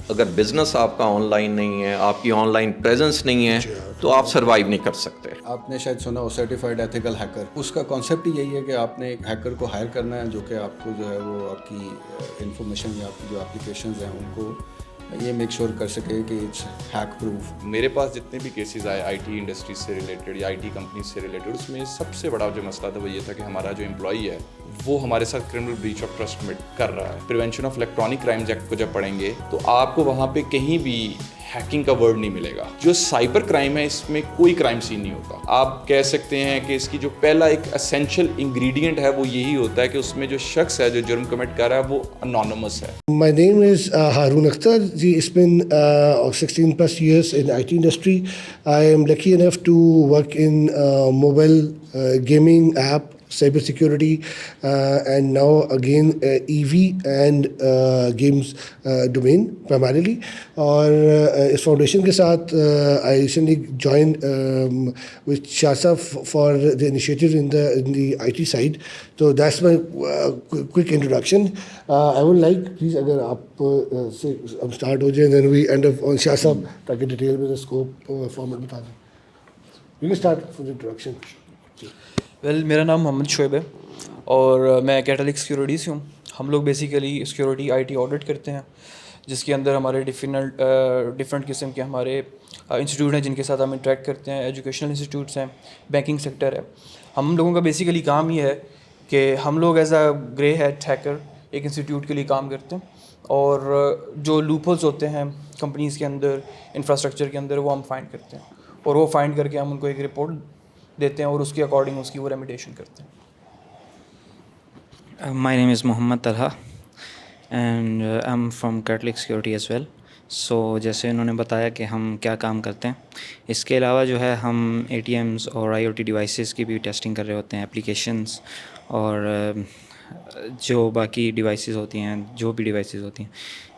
اگر بزنس آپ کا آن لائن نہیں ہے, آپ کی آن لائن پریزنس نہیں ہے, تو آپ سروائیو نہیں کر سکتے. آپ نے شاید سنا ہو سرٹیفائڈ ایتھیکل ہیکر, اس کا کانسیپٹ ہی یہی ہے کہ آپ نے ایک ہیکر کو ہائر کرنا ہے جو کہ آپ کو جو ہے وہ آپ کی انفارمیشن یا آپ کی جو اپلیکیشنز ہیں ان کو یہ میک شور کر سکے کہ اٹس ہیک پروف. میرے پاس جتنے بھی کیسز آئے آئی ٹی انڈسٹری سے ریلیٹڈ یا آئی ٹی کمپنیز سے ریلیٹڈ, اس میں سب سے بڑا جو مسئلہ تھا وہ یہ تھا کہ ہمارا جو امپلائی ہے وہ ہمارے ساتھ کرمنل بریچ آف ٹرسٹ میں کر رہا ہے. Prevention of electronic crimes act کو جب پڑھیں گے تو آپ کو وہاں پہ کہیں بھی ہیکنگ کا ورڈ نہیں ملے گا. جو سائبر کرائم ہے اس میں کوئی کرائم سین نہیں ہوتا. آپ کہہ سکتے ہیں کہ اس کی جو پہلا ایک اسینشیل انگریڈینٹ ہے وہ یہی ہوتا ہے کہ اس میں جو شخص ہے جو جرم کمٹ کر رہا ہے وہ انانیمس ہے. My name is Harun Akhtar. It's been 16 plus years in IT industry. I am lucky enough to work in mobile gaming app, cyber security, and now again EV and games domain primarily. اور اس foundation کے ساتھ I recently joined with Shasa for the initiative in the IT side. So that's my quick introduction. I would like please اگر آپ سے ہم start ہو جائیں then we end up on شاہ صاحب تاکہ ڈیٹیل میں اسکوپ فارمیٹ بتا دیں. You can start for the introduction. Well میرا نام محمد شعیب ہے اور میں کیٹلک سیکورٹی سے ہوں. ہم لوگ basically security I T audit کرتے ہیں جس کے اندر ہمارے ڈفرینٹ قسم کے ہمارے انسٹیٹیوٹ ہیں جن کے ساتھ ہم انٹریکٹ کرتے ہیں. ایجوکیشنل انسٹیٹیوٹس ہیں, بینکنگ سیکٹر ہے. ہم لوگوں کا بیسیکلی کام یہ ہے کہ ہم لوگ as a grey hat hacker ایک انسٹیٹیوٹ کے لیے کام کرتے ہیں اور جو لوپ ہولز ہوتے ہیں کمپنیز کے اندر, انفراسٹرکچر کے اندر, وہ ہم فائنڈ کرتے ہیں اور وہ فائنڈ کر کے ہم ان کو ایک رپورٹ دیتے ہیں اور اس کے اکارڈنگ اس کی وہ ریمیڈیشن کرتے ہیں. My name is Mohammad Talha and I'm from Catholic Security as well. So جیسے انہوں نے بتایا کہ ہم کیا کام کرتے ہیں, اس کے علاوہ جو ہے ہم اے ٹی ایمز اور آئی او ٹی ڈیوائسیز کی بھی ٹیسٹنگ کر رہے ہوتے ہیں, اپلیکیشنز اور جو باقی ڈیوائسیز ہوتی ہیں, جو بھی ڈیوائسیز ہوتی ہیں.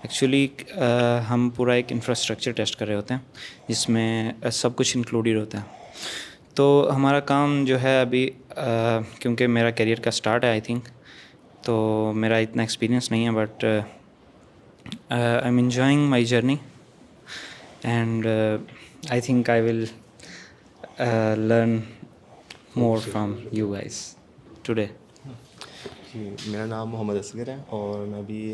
ایکچولی ہم پورا ایک انفراسٹرکچر ٹیسٹ کر رہے ہوتے ہیں جس میں سب کچھ انکلوڈیڈ ہوتا ہے. تو ہمارا کام جو ہے ابھی کیونکہ میرا کیریئر کا اسٹارٹ ہے آئی تھنک, تو میرا اتنا ایکسپیرینس نہیں ہے, but I am enjoying my journey and I think I will learn more from you guys today. جی, میرا نام محمد اصغر ہے اور میں ابھی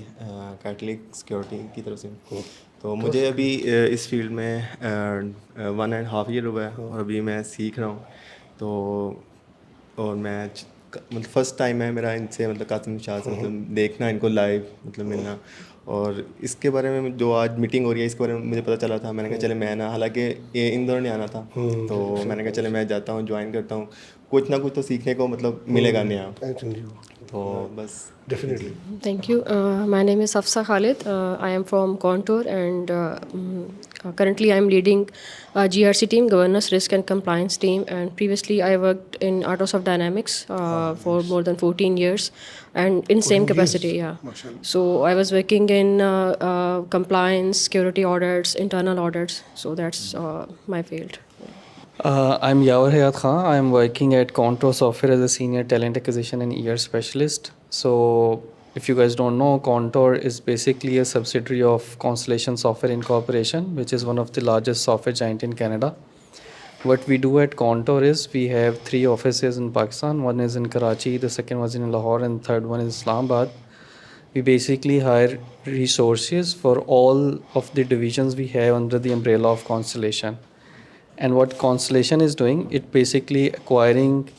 کیٹلک سیکورٹی کی طرف سے ہوں. تو مجھے ابھی اس فیلڈ میں 1.5 ایئر ہوا ہے اور ابھی میں سیکھ رہا ہوں. تو اور میں مطلب فرسٹ ٹائم ہے میرا ان سے مطلب قاسم شاہ سے مطلب دیکھنا, ان کو لائیو مطلب ملنا, اور اس کے بارے میں جو آج میٹنگ ہو رہی ہے اس کے بارے میں مجھے پتہ چلا تھا. میں نے کہا چلے میں نا, حالانکہ یہ ان دونوں نہیں آنا تھا, تو میں نے کہا چلے میں جاتا ہوں, جوائن کرتا ہوں, کچھ نہ کچھ تو سیکھنے کو مطلب ملے گا نیا. تو بس Definitely. Thank you. My name is Hafsa Khalid. I am from Contour and currently I am leading GRC team, Governance, Risk and Compliance team. And previously I worked in Artosoft Dynamics for more than 14 years and in same capacity. Yeah. So I was working in compliance, security audits, internal audits. So that's my field. I'm Yaur Hayat Khan. I am working at Contour Software as a senior talent acquisition and ER specialist. So if you guys don't know, Contour is basically a subsidiary of Constellation Software Incorporation, which is one of the largest software giant in Canada. What we do at Contour is we have 3 offices in Pakistan. One is in Karachi, the second was in Lahore, and the third one is Islamabad. We basically hire resources for all of the divisions we have under the umbrella of Constellation. And what Constellation is doing, it basically acquiring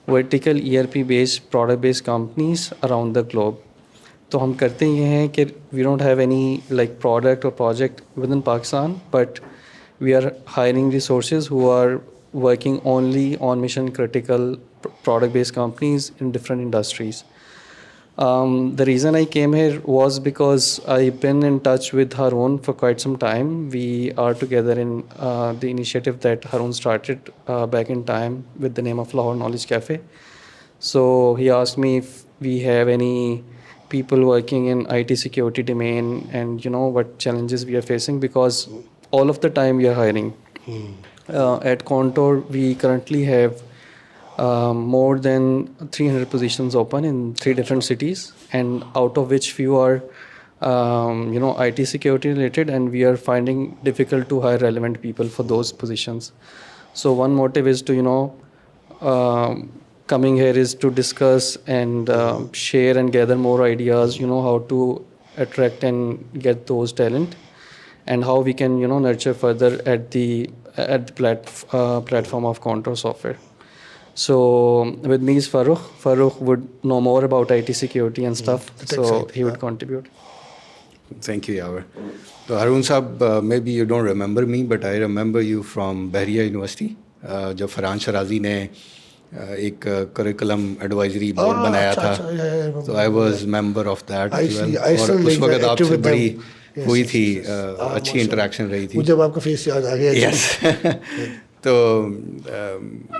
vertical ERP based product based companies around the globe. تو ہم کرتے یہ ہیں کہ we don't have any like product or project within Pakistan, but we are hiring resources who are working only on mission critical product based companies in different industries. The reason I came here was because I've been in touch with Harun for quite some time. We are together in the initiative that Harun started back in time with the name of Lahore Knowledge Cafe. So he asked me if we have any people working in IT security domain and you know what challenges we are facing, because all of the time we are hiring. At Contour we currently have more than 300 positions open in 3 different cities, and out of which few are IT security related, and we are finding difficult to hire relevant people for those positions. So one motive is to, coming here is to discuss and share and gather more ideas, how to attract and get those talent, and how we can, nurture further at the platform of Contour Software. So with me is Farrukh. Farrukh would know more about IT security and stuff, so he would contribute. Thank you, Yaver. So Haroon Saab, maybe you don't remember me, but I remember you from Bahria University. جب فرحان شرازی نے ایک curriculum advisory board بنایا تھا, تو I was member of that, اور اس وقت آپ سے بڑی ہوئی تھی, اچھی انٹریکشن رہی تھی. جب آپ کا فیس یاد آ گیا. یس. تو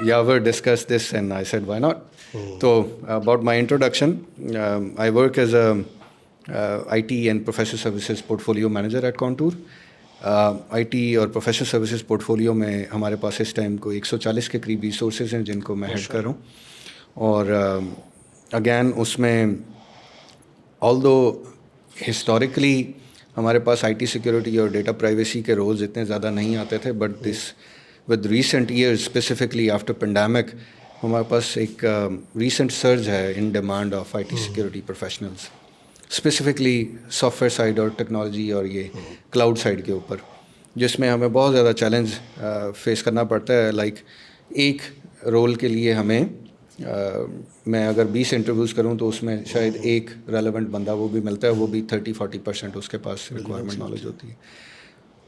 Yaver discussed this and I said why not. So about my introduction, I work as a IT and professional services portfolio manager at Contour. IT اور پروفیشنل سروسز پورٹفولیو میں ہمارے پاس اس ٹائم کو 140 کے قریب ریسورسز ہیں جن کو میں ہیڈ کر رہا ہوں. اور اگین اس میں آلدو ہسٹوریکلی ہمارے پاس IT سیکورٹی اور ڈیٹا پرائیویسی کے رولز اتنے زیادہ نہیں آتے تھے, but this with recent years specifically after pandemic ہمارے پاس ایک ریسنٹ سرج ہے in demand of IT security professionals, specifically soft where side اور ٹیکنالوجی اور یہ کلاؤڈ سائڈ کے اوپر, جس میں ہمیں بہت زیادہ چیلنج فیس کرنا پڑتا ہے. لائک ایک رول کے لیے ہمیں میں اگر 20 انٹرویوز کروں تو اس میں شاید ایک ریلیونٹ بندہ وہ بھی ملتا ہے, وہ بھی 30-40% اس کے پاس ریکوائرمنٹ نالج ہوتی ہے.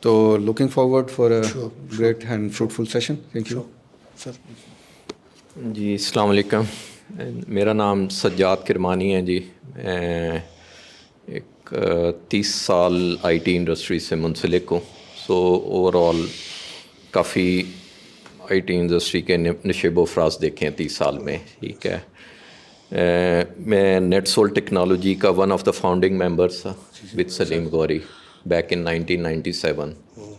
تو looking forward for a great and fruitful session. Thank you sir. جی السلام علیکم, میرا نام سجاد کرمانی ہے جی. میں ایک 30 سال IT انڈسٹری سے منسلک ہوں. سو اوور آل کافی IT انڈسٹری کے نشیب و فراز دیکھے ہیں 30 سال میں. ٹھیک ہے, میں نیٹ سول ٹیکنالوجی کا one of the founding members تھا with Salim Ghauri back in 1997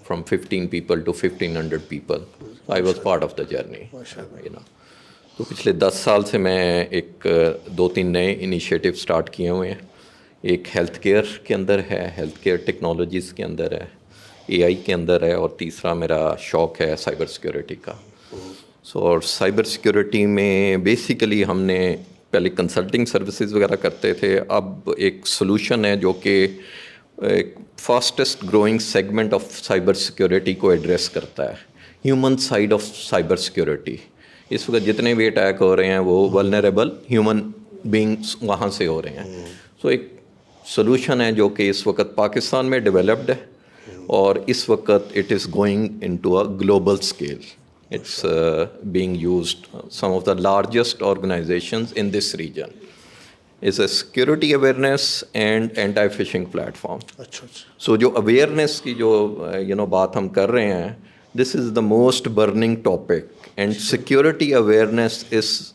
from 15 people to 1500 people. I was part of the journey. تو پچھلے 10 سال سے میں ایک 2-3 نئے انیشیٹو سٹارٹ کیے ہوئے ہیں. ایک ہیلتھ کیئر کے اندر ہے, ہیلتھ کیئر ٹیکنالوجیز کے اندر ہے, AI کے اندر ہے, اور تیسرا میرا شوق ہے سائبر سیکورٹی کا. سو اور سائبر سیکورٹی میں بیسیکلی ہم نے پہلے کنسلٹنگ سروسز وغیرہ کرتے تھے, اب ایک سلوشن ہے جو کہ ایک fastest growing segment of cyber security کو ایڈریس کرتا ہے, human side of cyber security. اس وقت جتنے بھی اٹیک ہو رہے ہیں وہ ولنریبل ہیومن بینگس وہاں سے ہو رہے ہیں. سو ایک سلوشن ہے جو کہ اس وقت پاکستان میں ڈیولپڈ ہے, اور اس وقت it is going into a global scale. It's being used some of the largest organizations in this region. Is a security awareness and anti phishing platform. So جو اویئرنیس کی جو بات ہم کر رہے ہیں, this is the most burning topic, and security awareness is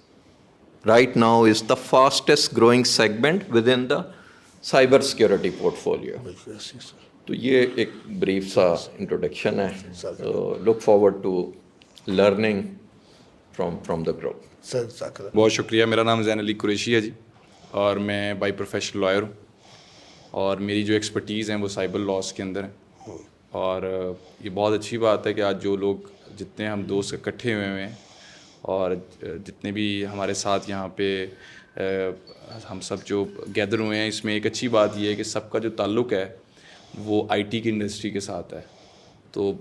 right now is the fastest growing segment within the cyber security portfolio. تو یہ ایک بریف سا انٹروڈکشن ہے. Look forward to learning from the group. بہت شکریہ. میرا نام زین علی قریشی ہے جی, اور میں بائی پروفیشنل لائر ہوں, اور میری جو ایکسپرٹیز ہیں وہ سائبر لاس کے اندر ہیں. اور یہ بہت اچھی بات ہے کہ آج جو لوگ جتنے ہم دوست اکٹھے ہوئے ہیں اور جتنے بھی ہمارے ساتھ یہاں پہ ہم سب جو گیدر ہوئے ہیں, اس میں ایک اچھی بات یہ ہے کہ سب کا جو تعلق ہے وہ IT کی انڈسٹری کے ساتھ ہے. تو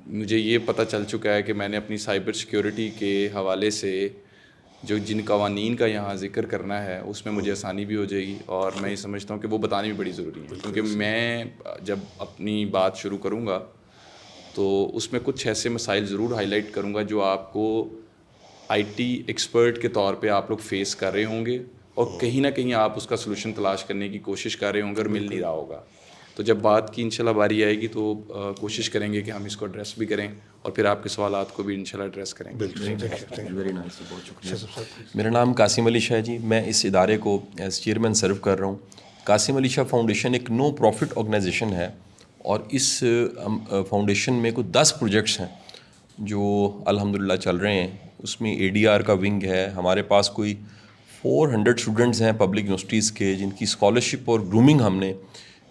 مجھے یہ پتہ چل چکا ہے کہ میں نے اپنی سائبر سیکیورٹی کے حوالے سے جو جن قوانین کا یہاں ذکر کرنا ہے اس میں مجھے آسانی بھی ہو جائے گی, اور میں یہ سمجھتا ہوں کہ وہ بتانی بھی بڑی ضروری ہے, کیونکہ میں جب اپنی بات شروع کروں گا تو اس میں کچھ ایسے مسائل ضرور ہائی لائٹ کروں گا جو آپ کو IT ایکسپرٹ کے طور پہ آپ لوگ فیس کر رہے ہوں گے, اور کہیں نہ کہیں آپ اس کا سلوشن تلاش کرنے کی کوشش کر رہے ہوں گے اور مل نہیں رہا ہوگا. تو جب بات کی انشاءاللہ باری آئے گی تو کوشش کریں گے کہ ہم اس کو ایڈریس بھی کریں, اور پھر آپ کے سوالات کو بھی انشاءاللہ ایڈریس کریں. ویری نائس, بہت شکریہ. میرا نام قاسم علی شاہ جی, میں اس ادارے کو ایز چیئرمین سرو کر رہا ہوں. قاسم علی شاہ فاؤنڈیشن ایک نو پروفٹ آرگنائزیشن ہے, اور اس فاؤنڈیشن میں کوئی 10 پروجیکٹس ہیں جو الحمدللہ چل رہے ہیں. اس میں ADR کا ونگ ہے, ہمارے پاس کوئی 400 اسٹوڈنٹس ہیں پبلک یونیورسٹیز کے, جن کی اسکالرشپ اور گرومنگ ہم نے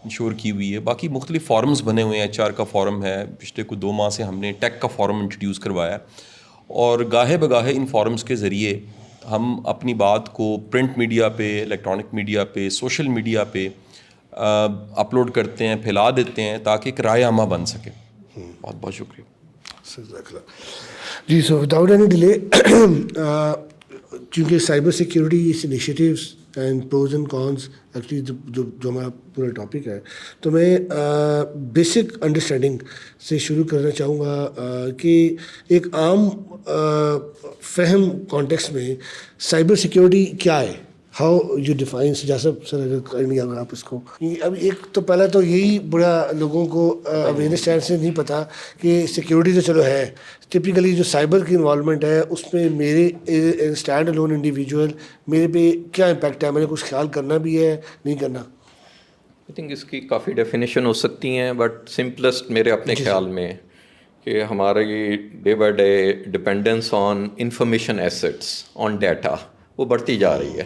انشور کی ہوئی ہے. باقی مختلف فورمز بنے ہوئے ہیں. HR کا فورم ہے, پچھلے کچھ 2 ماہ سے ہم نے ٹیک کا فورم انٹروڈیوس کروایا, اور گاہے بگاہے ان فورمز کے ذریعے ہم اپنی بات کو پرنٹ میڈیا پہ, الیکٹرانک میڈیا پہ, سوشل میڈیا پہ اپلوڈ کرتے ہیں, پھیلا دیتے ہیں تاکہ ایک رائے عامہ بن سکے. بہت بہت شکریہ. جی, سو وداؤٹ اینی ڈیلے, چونکہ سائبر سیکیورٹی اس initiatives and pros and cons actually جو ہمارا پورا ٹاپک ہے, تو میں بیسک انڈرسٹینڈنگ سے شروع کرنا چاہوں گا کہ ایک عام فہم کانٹیکسٹ میں سائبر سیکیورٹی کیا ہے, ہاؤ یو ڈیفائن. سجاسب سر اگر کر لیا اگر آپ اس کو. اب ایک تو پہلا تو یہی بڑا لوگوں کو اویئرنیس اسٹینڈ سے نہیں پتہ کہ سیکیورٹی تو چلو ہے, ٹپیکلی جو سائبر کی انوالومنٹ ہے اس میں میرے اسٹینڈ الون انڈیویجول میرے پہ کیا امپیکٹ ہے, میں نے کچھ خیال کرنا بھی ہے نہیں کرنا. آئی تھنک اس کی کافی ڈیفینیشن ہو سکتی ہیں, بٹ سمپلسٹ میرے اپنے خیال میں کہ ہماری day by day dependence on information assets, on data, وہ بڑھتی جا رہی ہے.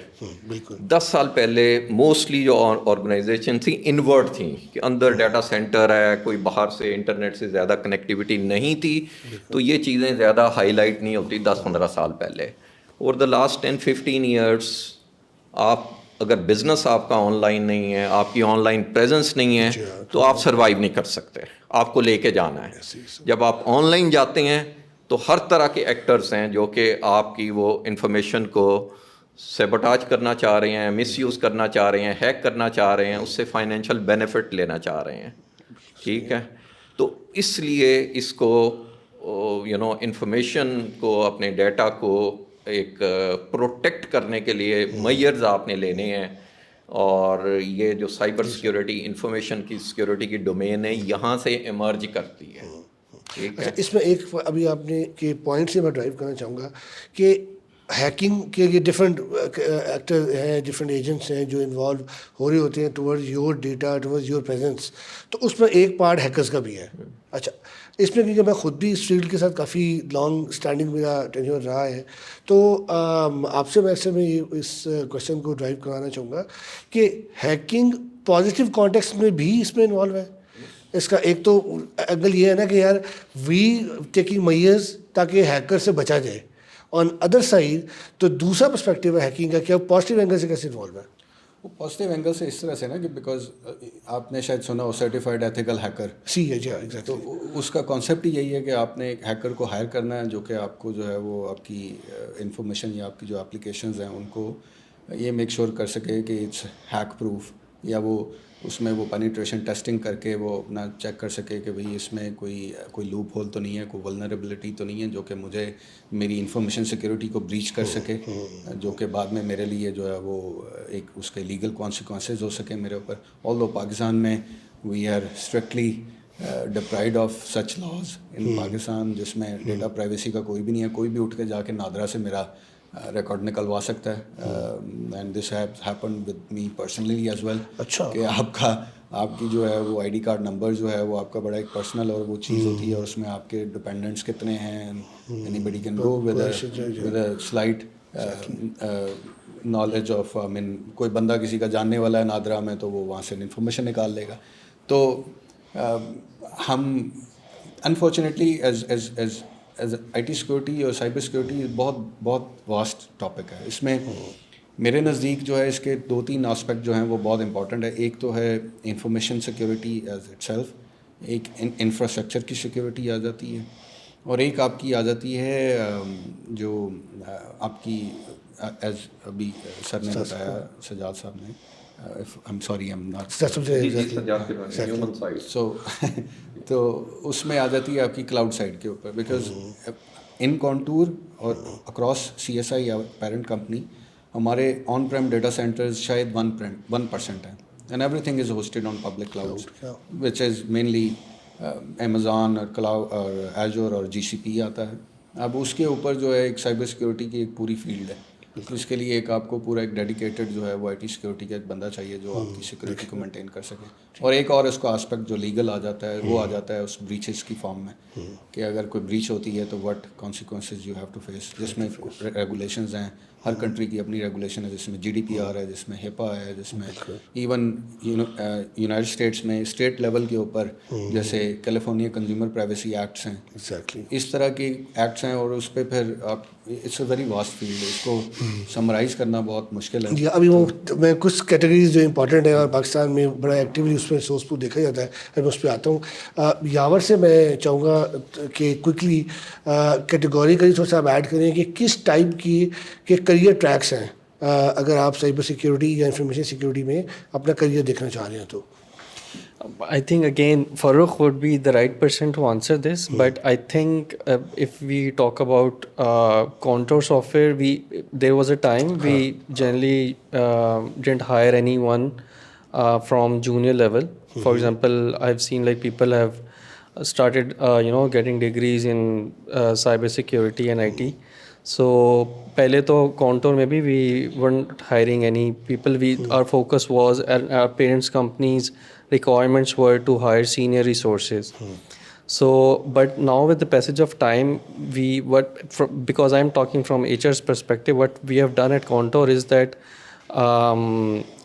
بالکل 10 سال پہلے موسٹلی جو آرگنائزیشن تھیں انورٹ تھیں کہ اندر ڈیٹا سینٹر ہے, کوئی باہر سے انٹرنیٹ سے زیادہ کنیکٹیوٹی نہیں تھی, تو یہ چیزیں زیادہ ہائی لائٹ نہیں ہوتی 10-15 سال پہلے. اور دا لاسٹ 10-15 ایئرس آپ اگر بزنس آپ کا آن لائن نہیں ہے, آپ کی آن لائن پریزنس نہیں ہے, تو آپ سروائیو نہیں کر سکتے, آپ کو لے کے جانا ہے. جب آپ آن لائن جاتے ہیں تو ہر طرح کے ایکٹرز ہیں جو کہ آپ کی وہ انفارمیشن کو سیبوٹاج کرنا چاہ رہے ہیں, مس یوز کرنا چاہ رہے ہیں, ہیک کرنا چاہ رہے ہیں, اس سے فائنینشیل بینیفٹ لینا چاہ رہے ہیں. ٹھیک ہے, تو اس لیے اس کو انفارمیشن کو, اپنے ڈیٹا کو ایک پروٹیکٹ کرنے کے لیے میئرز آپ نے لینے ہیں. اور یہ جو سائبر سیکیورٹی, انفارمیشن کی سیکیورٹی کی ڈومین ہے, یہاں سے ایمرج کرتی ہے. اچھا, اس میں ایک ابھی آپ نے کہ پوائنٹ سے میں ڈرائیو کرنا چاہوں گا کہ ہیکنگ کے لیے ڈفرینٹ ایکٹر ہیں, ڈفرینٹ ایجنٹس ہیں جو انوالو ہو رہے ہوتے ہیں towards your data, towards your presence, تو اس میں ایک پارٹ ہیکرز کا بھی ہے. اچھا, اس میں کیونکہ میں خود بھی اس فیلڈ کے ساتھ کافی لانگ اسٹینڈنگ میرا ٹینیور رہا ہے, تو آپ سے ویسے میں اس کوشچن کو ڈرائیو کرانا چاہوں گا کہ ہیکنگ پازیٹیو کانٹیکسٹ میں بھی اس میں انوالو ہے. اس کا ایک تو اینگل یہ ہے نا کہ یار وی ٹیکنگ میئرز تاکہ ہیکر سے بچا جائے, آن ادر سائڈ تو دوسرا پرسپیکٹیو ہے ہیکنگ کا, کیا پازیٹیو اینگل سے کیسے انوالو ہے؟ وہ پازیٹیو اینگل سے اس طرح سے نا کہ بیکاز آپ نے شاید سنا ہو سرٹیفائڈ ایتھیکل ہیکر. سی ہے جی, ایگزیکٹلی. تو اس کا کانسیپٹ ہی یہی ہے کہ آپ نے ایک ہیکر کو ہائر کرنا ہے جو کہ آپ کو جو ہے وہ آپ کی انفارمیشن یا آپ کی جو اپلیکیشنز ہیں ان کو یہ میک شور کر سکے کہ اٹس ہیک پروف, یا وہ اس میں وہ پینیٹریشن ٹیسٹنگ کر کے وہ اپنا چیک کر سکے کہ بھئی اس میں کوئی لوپ ہول تو نہیں ہے, کوئی ولنریبلٹی تو نہیں ہے جو کہ مجھے میری انفارمیشن سیکیورٹی کو بریچ کر سکے, جو کہ بعد میں میرے لیے جو ہے وہ ایک اس کے لیگل کانسیکوینسز ہو سکے میرے اوپر. آلدو پاکستان میں we are strictly deprived of such laws in Pakistan, جس میں ڈیٹا پرائیویسی کا کوئی بھی نہیں ہے. کوئی بھی اٹھ کے جا کے نادرا سے میرا ریکارڈ نکلوا سکتا ہے, and this happen with me personally as well. اچھا, کہ آپ کی جو ہے وہ آئی ڈی کارڈ نمبر جو ہے وہ آپ کا بڑا ایک پرسنل اور وہ چیز ہوتی ہے, اور اس میں آپ کے ڈپینڈنٹس کتنے ہیں, anybody can go with a slight knowledge of, I mean کوئی بندہ کسی کا جاننے والا ہے نادرا میں تو وہ وہاں سے انفارمیشن نکال لے گا. تو ہم unfortunately as I T security اور سائبر سیکورٹی بہت واسٹ ٹاپک ہے. اس میں میرے نزدیک جو ہے اس کے 2-3 آسپیکٹ جو ہیں وہ بہت امپورٹنٹ ہے. ایک تو ہے information security as it self, ایک انفراسٹرکچر کی سیکیورٹی آ جاتی ہے, اور ایک آپ کی آ جاتی ہے جو آپ کی ایز ابھی سر نے بتایا, سجاد صاحب نے, I'm sorry I'm not so تو اس میں آ جاتی ہے آپ کی کلاؤڈ سائڈ کے اوپر, بیکاز ان کانٹور اور اکراس CSI یا پیرنٹ کمپنی ہمارے آن پریم ڈیٹا سینٹرز شاید 1% ہیں, and everything is hosted on public cloud which is mainly Amazon اور کلاؤڈ اور ایجور اور GCP آتا ہے. اب اس کے اوپر جو ہے ایک سائبر سیکورٹی کی ایک پوری فیلڈ ہے, اس کے لیے ایک آپ کو پورا ایک ڈیڈیکیٹڈ جو ہے وہ آئی ٹی سیکورٹی کا ایک بندہ چاہیے جو آپ کی سیکورٹی کو مینٹین کر سکے. اور ایک اور اس کو آسپیکٹ جو لیگل آ جاتا ہے وہ آ جاتا ہے اس بریچز کی فارم میں کہ اگر کوئی بریچ ہوتی ہے تو what consequences you have to face, جس میں ریگولیشنز ہیں, ہر کنٹری کی اپنی ریگولیشن ہے, جس میں GDPR ہے, جس میں HIPAA ہے, جس میں ایون یونائٹڈ اسٹیٹس میں اسٹیٹ لیول کے اوپر جیسے کیلیفورنیا کنزیومر پرائیویسی ایکٹس ہیں, اس طرح کی ایکٹس ہیں. اور اس پہ پھر آپ it's a very vast field, اس کو سمرائز کرنا بہت مشکل ہے. جی ابھی وہ میں کچھ کیٹیگریز جو امپورٹنٹ ہیں اور پاکستان میں بڑا ایکٹیولی اس میں سورس کو دیکھا جاتا ہے, میں اس پہ آتا ہوں. یاور سے میں چاہوں گا کہ کوئکلی کیٹیگوریکلی تھوڑا سا آپ ایڈ کریں کہ کس ٹائپ کی کے کریئر ٹریکس ہیں اگر آپ سائبر سیکیورٹی یا انفارمیشن سیکورٹی میں اپنا کریئر دیکھنا چاہ رہے ہیں تو. I think again Farooq would be the right person to answer this, but I think if we talk about Contour software, there was a time we generally didn't hire anyone from junior level. For example, I've seen like people have started getting degrees in cyber security and IT. So pehle to Contour maybe we weren't hiring any people. Our focus was, and our parents' companies' requirements were to hire senior resources. So, but now with the passage of time, because I'm talking from HR's perspective, what we have done at Contour is that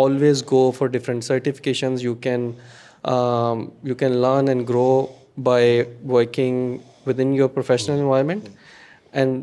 always go for different certifications. You can learn and grow by working within your professional environment. And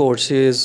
courses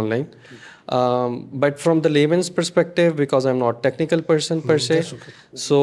online. But from the layman's perspective, because I'm not technical person per se, so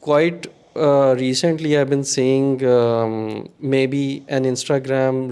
Quite recently I've been seeing maybe an Instagram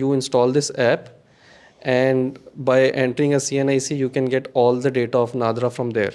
you install this app and by entering a CNIC you can get all the data of Nadra from there.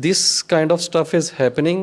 this kind of stuff is happening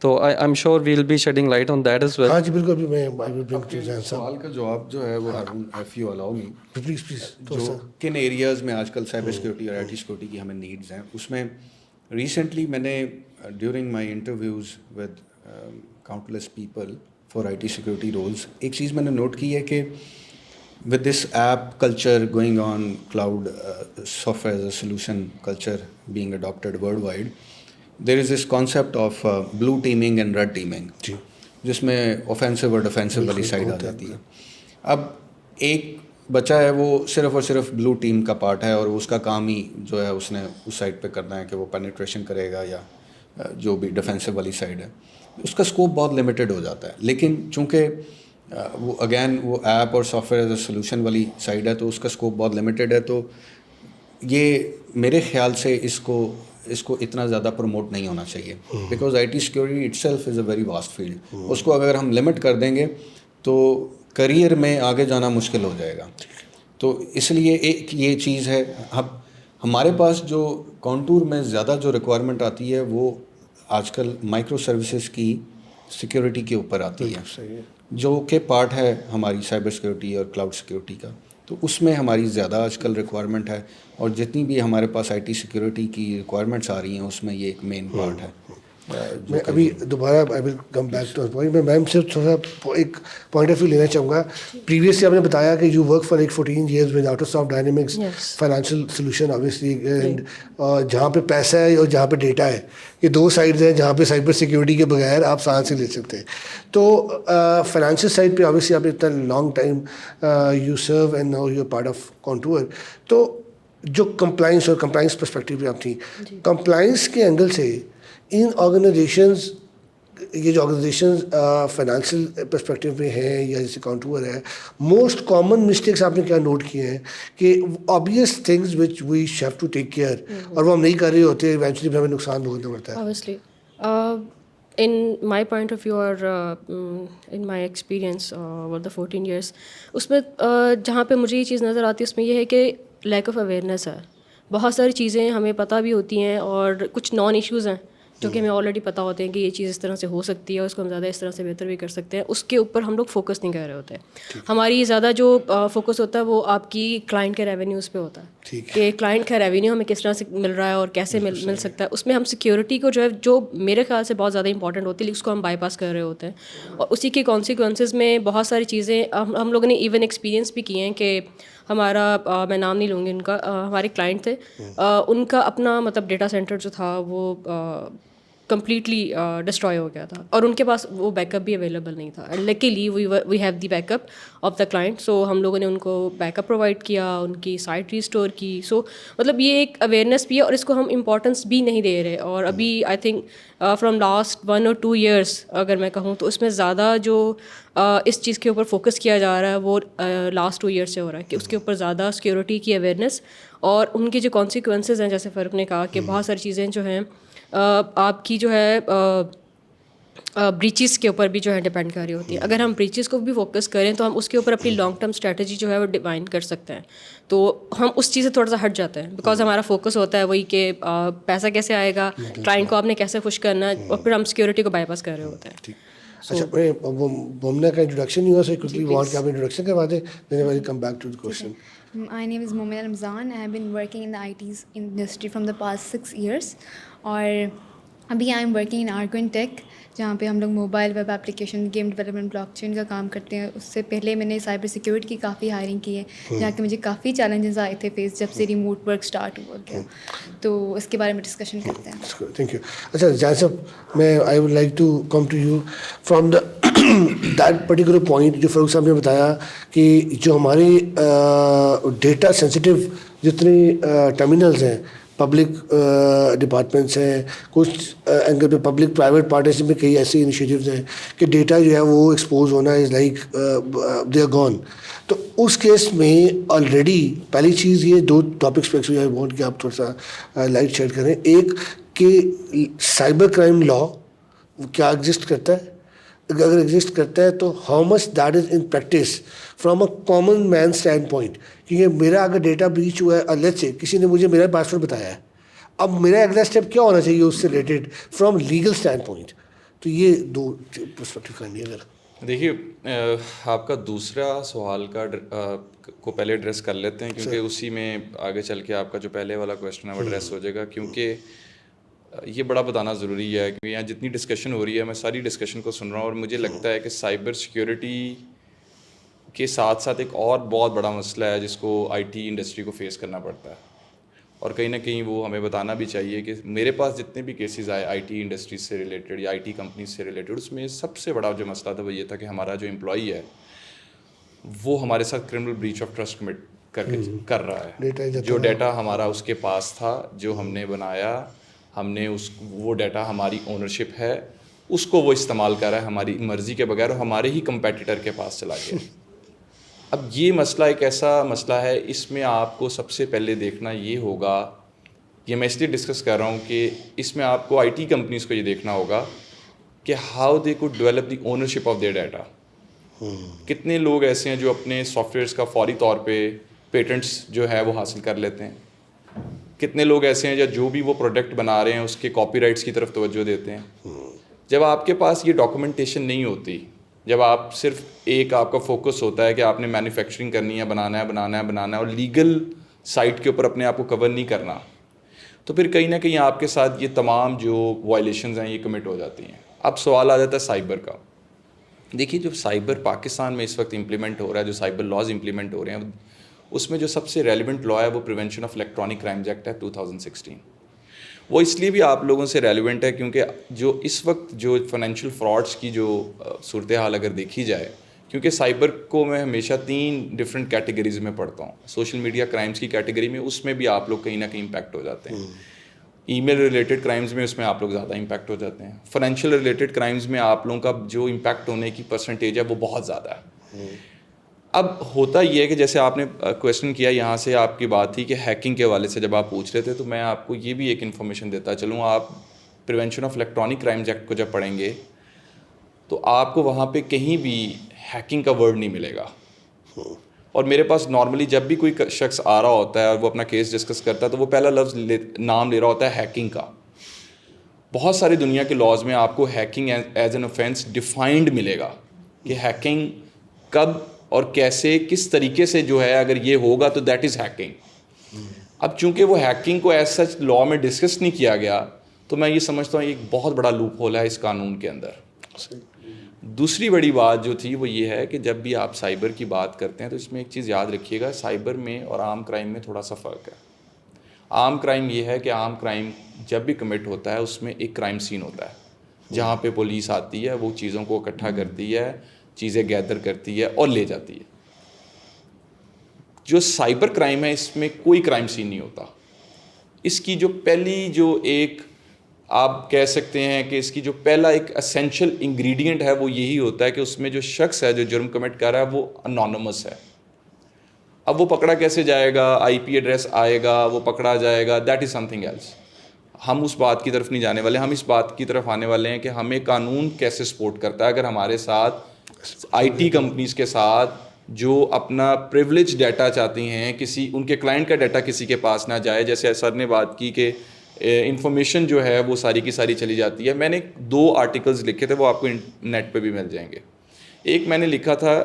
تو I'm sure we'll be shedding light on that as well. ہاں جی بالکل. ابھی میں سوال کا جواب جو ہے وہ Haroon if you allow me, please جو کن ایریاز میں آج کل سائبر سیکورٹی اور IT سیکورٹی کی ہمیں نیڈز ہیں, اس میں ریسنٹلی میں نے during my interviews with countless people for IT security roles ایک چیز میں نے نوٹ کی ہے کہ with this app culture going on, cloud software as a solution culture being adapted world wide, there is this concept of blue teaming and red teaming, جس میں offensive اور ڈیفینسو والی سائڈ آ جاتی ہے. اب ایک بچہ ہے وہ صرف اور صرف بلو ٹیم کا پارٹ ہے اور اس کا کام ہی جو ہے اس نے اس سائڈ پہ کرنا ہے کہ وہ پینیٹریشن کرے گا یا جو بھی ڈیفینسو والی سائڈ ہے, اس کا اسکوپ بہت لمیٹڈ ہو جاتا ہے. لیکن چونکہ وہ اگین وہ ایپ اور soft where as a solution والی سائڈ ہے تو اس کا اسکوپ بہت لمیٹڈ ہے. تو یہ میرے خیال سے اس کو اتنا زیادہ پروموٹ نہیں ہونا چاہیے, because IT security itself is a very vast field. اس کو اگر ہم لمٹ کر دیں گے تو کریئر میں آگے جانا مشکل ہو جائے گا. تو اس لیے ایک یہ چیز ہے. اب ہمارے پاس جو کانٹور میں زیادہ جو ریکوائرمنٹ آتی ہے وہ آج کل مائکرو سروسز کی سیکورٹی کے اوپر آتی ہے, جو کہ پارٹ ہے ہماری سائبر سیکورٹی اور کلاؤڈ سیکورٹی کا. تو اس میں ہماری زیادہ آج کل ریکوائرمنٹ ہے, اور جتنی بھی ہمارے پاس IT سیکورٹی کی ریکوائرمنٹس آ رہی ہیں اس میں یہ ایک مین پارٹ ہے. میں ابھی دوبارہ آئی will come back to point. میں میم صرف تھوڑا سا ایک پوائنٹ آف ویو لینا چاہوں گا. پریویسلی آپ نے بتایا کہ you work for like 14 years with Autosoft Dynamics financial solution obviously, and جہاں پہ پیسہ ہے اور جہاں پہ ڈیٹا ہے, یہ دو سائڈز ہیں جہاں پہ سائبر سیکورٹی کے بغیر آپ سانس نہیں لے سکتے. تو فائنینشیل سائڈ پہ آبویسلی آپ نے اتنا long time you serve and now you part of contour. تو جو کمپلائنس اور کمپلائنس پرسپیکٹیو پہ آپ تھیں, کمپلائنس کے اینگل سے ان آرگنائزیشنز, یہ جو آرگنائزیشنز فائنینشیل پرسپیکٹیو میں ہیں یا جیسے کانٹور ہے, موسٹ کامن مسٹیکس آپ نے کیا نوٹ کیے ہیں کہ obvious things which we have to take care, اور وہ ہم نہیں کر رہے ہوتے, ایونچولی ہمیں نقصان بھگتنا پڑتا ہے؟ Obviously. In my point of view or in my experience over the 14 years, اس میں جہاں پہ مجھے یہ چیز نظر آتی ہے اس میں یہ ہے کہ لیک آف اویئرنیس ہے. بہت ساری چیزیں ہمیں پتہ بھی ہوتی ہیں اور کچھ نان ایشوز ہیں جو کہ ہمیں آلریڈی پتہ ہوتے ہیں کہ یہ چیز اس طرح سے ہو سکتی ہے اور اس کو ہم زیادہ اس طرح سے بہتر بھی کر سکتے ہیں. اس کے اوپر ہم لوگ فوکس نہیں کر رہے ہوتے. ہماری زیادہ جو فوکس ہوتا ہے وہ آپ کی کلائنٹ کے ریونیوز پہ ہوتا ہے کہ کلائنٹ کا ریونیو ہمیں کس طرح سے مل رہا ہے اور کیسے مل سکتا ہے. اس میں ہم سیکیورٹی کو جو ہے, جو میرے خیال سے بہت زیادہ امپورٹنٹ ہوتی ہے, اس کو ہم بائی پاس کر رہے ہوتے ہیں. اور اسی کے کانسیکوینسز میں بہت ساری چیزیں ہم لوگوں نے ایون ایکسپیرینس بھی کیے ہیں کہ ہمارا, میں نام نہیں لوں گی ان کا, ہمارے کلائنٹ تھے, ان کا اپنا مطلب ڈیٹا سینٹر جو تھا وہ کمپلیٹلی ڈسٹروائے ہو گیا تھا اور ان کے پاس وہ بیک اپ بھی اویلیبل نہیں تھا. And likely we have the backup of the client, so ہم لوگوں نے ان کو بیک اپ پرووائڈ کیا, ان کی سائٹ ریسٹور کی. سو مطلب یہ ایک اویئرنیس بھی ہے اور اس کو ہم امپورٹنس بھی نہیں دے رہے. اور ابھی I think from last 1 or 2 years اگر میں کہوں تو اس میں زیادہ جو اس چیز کے اوپر فوکس کیا جا رہا ہے وہ لاسٹ 2 years سے ہو رہا ہے کہ اس کے اوپر زیادہ سیکیورٹی کی اویئرنیس اور ان کے جو کانسیکوینسز ہیں, جیسے فاروق نے کہا کہ بہت ساری چیزیں جو ہیں آپ کی جو ہے بریچز کے اوپر بھی جو ہے ڈپینڈ کر رہی ہوتی ہے. اگر ہم بریچز کو بھی فوکس کریں تو ہم اس کے اوپر اپنی لانگ ٹرم اسٹریٹجی جو ہے وہ ڈیفائن کر سکتے ہیں. تو ہم اس چیز سے تھوڑا سا ہٹ جاتے ہیں بیکاز ہمارا فوکس ہوتا ہے وہی کہ پیسہ کیسے آئے گا, کلائنٹ کو آپ نے کیسے خوش کرنا ہے, اور پھر ہم سیکورٹی کو بائی پاس کر رہے ہوتے ہیں. اچھا, مومنہ کا انٹروڈکشن نہیں ہوا, سو کوئکلی وانٹ کہ آپ انٹروڈکشن کروا دیں, then I will come back to the question. My name is Momin Ramzan. I have been working in the IT industry from the past 6 years. اور ابھی I am working in Argon Tech, جہاں پہ ہم لوگ mobile web application, game development, blockchain کا کام کرتے ہیں. اس سے پہلے میں نے سائبر سیکورٹی کی کافی ہائرنگ کی ہے, جہاں کہ مجھے کافی چیلنجز آئے تھے فیس جب سے ریموٹ ورک اسٹارٹ ہوا گیا. تو اس کے بارے میں ڈسکشن کرتے ہیں. Thank you. اچھا جان صاحب, میں I would like to come to you from the that particular point جو فاروق صاحب نے بتایا کہ جو ہمارے ڈیٹا سینسٹیو جتنے ٹرمینلز ہیں, پبلک ڈپارٹمنٹس ہیں, کچھ اینگل پہ پبلک پرائیویٹ پارٹنرشپ میں کئی ایسے انیشیٹیوز ہیں کہ ڈیٹا جو ہے وہ ایکسپوز ہونا is like they are gone. تو اس کیس میں آلریڈی پہلی چیز یہ 2 ٹاپکس پہ آئی وانٹ کہ آپ تھوڑا سا لائٹ شیئر کریں. ایک کہ سائبر کرائم لا کیا ایگزسٹ کرتا ہے, اگر ایگزسٹ کرتا ہے تو how much that is in practice from a common man stand point. کیونکہ میرا اگر ڈیٹا بریچ ہوا ہے, لیٹس سے کسی نے مجھے میرا پاسورڈ بتایا ہے, اب میرا اگلا اسٹیپ کیا ہونا چاہیے اس سے related from legal stand point. تو یہ 2 پرسپیکٹیو کرنی ہے. اگر دیکھیے آپ کا دوسرا سوال کو پہلے ایڈریس کر لیتے ہیں, کیونکہ اسی میں آگے چل کے آپ کا جو پہلے والا کویشچن ہے وہ ایڈریس ہو جائے گا. کیونکہ یہ بڑا بتانا ضروری ہے, کیونکہ یہاں جتنی ڈسکشن ہو رہی ہے میں ساری ڈسکشن کو سن رہا ہوں, اور مجھے لگتا ہے کہ سائبر سیکیورٹی کے ساتھ ساتھ ایک اور بہت بڑا مسئلہ ہے جس کو آئی ٹی انڈسٹری کو فیس کرنا پڑتا ہے, اور کہیں نہ کہیں وہ ہمیں بتانا بھی چاہیے کہ میرے پاس جتنے بھی کیسز آئے آئی ٹی انڈسٹری سے ریلیٹڈ یا آئی ٹی کمپنیز سے ریلیٹڈ, اس میں سب سے بڑا جو مسئلہ تھا وہ یہ تھا کہ ہمارا جو امپلائی ہے وہ ہمارے ساتھ criminal breach of trust commit کر رہا ہے. جو ڈیٹا ہمارا اس کے پاس تھا, جو ہم نے بنایا, ہم نے وہ ڈیٹا ہماری اونرشپ ہے, اس کو وہ استعمال کر رہا ہے ہماری مرضی کے بغیر, اور ہمارے ہی کمپیٹیٹر کے پاس چلا گیا. اب یہ مسئلہ ایک ایسا مسئلہ ہے, اس میں آپ کو سب سے پہلے دیکھنا یہ ہوگا, یہ میں اس لیے ڈسکس کر رہا ہوں کہ اس میں آپ کو آئی ٹی کمپنیز کو یہ دیکھنا ہوگا کہ how they could develop the ownership of their data. کتنے لوگ ایسے ہیں جو اپنے سافٹ ویئرس کا فوری طور پہ پیٹنٹس جو ہے وہ حاصل کر لیتے ہیں. کتنے لوگ ایسے ہیں جو بھی وہ پروڈکٹ بنا رہے ہیں اس کے کاپی رائٹس کی طرف توجہ دیتے ہیں. جب آپ کے پاس یہ ڈاکومنٹیشن نہیں ہوتی, جب آپ صرف ایک آپ کا فوکس ہوتا ہے کہ آپ نے مینوفیکچرنگ کرنی ہے, بنانا ہے, اور لیگل سائٹ کے اوپر اپنے آپ کو کور نہیں کرنا, تو پھر کہیں نہ کہیں آپ کے ساتھ یہ تمام جو وائلیشنز ہیں یہ کمٹ ہو جاتی ہیں. اب سوال آ جاتا ہے سائبر کا. دیکھیے جو سائبر پاکستان میں اس وقت امپلیمنٹ ہو رہا ہے, جو سائبر لاز امپلیمنٹ ہو رہے ہیں, اس میں جو سب سے ریلیونٹ لا ہے وہ prevention of electronic crimes act ہے 2016. وہ اس لیے بھی آپ لوگوں سے ریلیونٹ ہے کیونکہ جو اس وقت جو فائنینشیل فراڈس کی جو صورتحال اگر دیکھی جائے, کیونکہ سائبر کو میں ہمیشہ 3 ڈفرینٹ کیٹیگریز میں پڑھتا ہوں. سوشل میڈیا کرائمز کی کیٹیگری میں اس میں بھی آپ لوگ کہیں نہ کہیں امپیکٹ ہو جاتے ہیں. ای میل ریلیٹڈ کرائمز میں اس میں آپ لوگ زیادہ امپیکٹ ہو جاتے ہیں. فائنینشیل ریلیٹڈ کرائمز میں آپ لوگوں کا جو امپیکٹ ہونے کی پرسنٹیج ہے وہ بہت زیادہ ہے. اب ہوتا یہ ہے کہ جیسے آپ نے کویشچن کیا, یہاں سے آپ کی بات تھی کہ ہیکنگ کے حوالے سے جب آپ پوچھ رہے تھے, تو میں آپ کو یہ بھی ایک انفارمیشن دیتا چلوں. آپ prevention of electronic crimes act کو جب پڑھیں گے تو آپ کو وہاں پہ کہیں بھی ہیکنگ کا ورڈ نہیں ملے گا. اور میرے پاس نارملی جب بھی کوئی شخص آ رہا ہوتا ہے اور وہ اپنا کیس ڈسکس کرتا ہے تو وہ پہلا لفظ نام لے رہا ہوتا ہے ہیکنگ کا. بہت ساری دنیا کے لاز میں آپ کو hacking as an offence defined ملے گا کہ ہیکنگ کب اور کیسے کس طریقے سے جو ہے اگر یہ ہوگا تو دیٹ از ہیکنگ. اب چونکہ وہ ہیکنگ کو ایز سچ لا میں ڈسکس نہیں کیا گیا تو میں یہ سمجھتا ہوں ایک بہت بڑا لوپ ہول ہے اس قانون کے اندر. دوسری بڑی بات جو تھی وہ یہ ہے کہ جب بھی آپ سائبر کی بات کرتے ہیں تو اس میں ایک چیز یاد رکھیے گا, سائبر میں اور عام کرائم میں تھوڑا سا فرق ہے. عام کرائم یہ ہے کہ عام کرائم جب بھی کمٹ ہوتا ہے اس میں ایک کرائم سین ہوتا ہے جہاں پہ پولیس آتی ہے, وہ چیزوں کو اکٹھا کرتی ہے, چیزیں گیدر کرتی ہے اور لے جاتی ہے. جو سائبر کرائم ہے اس میں کوئی کرائم سین نہیں ہوتا. اس کی جو پہلی جو ایک آپ کہہ سکتے ہیں کہ اس کی جو پہلا ایک اسینشل انگریڈینٹ ہے وہ یہی ہوتا ہے کہ اس میں جو شخص ہے جو جرم کمٹ کر رہا ہے وہ انانیمس ہے. اب وہ پکڑا کیسے جائے گا, آئی پی ایڈریس آئے گا, وہ پکڑا جائے گا, that is something else. ہم اس بات کی طرف نہیں جانے والے, ہم اس بات کی طرف آنے والے ہیں کہ ہمیں قانون کیسے سپورٹ کرتا ہے اگر ہمارے ساتھ آئی ٹی کمپنیز کے ساتھ جو اپنا پریولیج ڈیٹا چاہتی ہیں, کسی ان کے کلائنٹ کا ڈیٹا کسی کے پاس نہ جائے. جیسے سر نے بات کی کہ انفارمیشن جو ہے وہ ساری کی ساری چلی جاتی ہے. میں نے 2 آرٹیکلز لکھے تھے, وہ آپ کو نیٹ پہ بھی مل جائیں گے. ایک میں نے لکھا تھا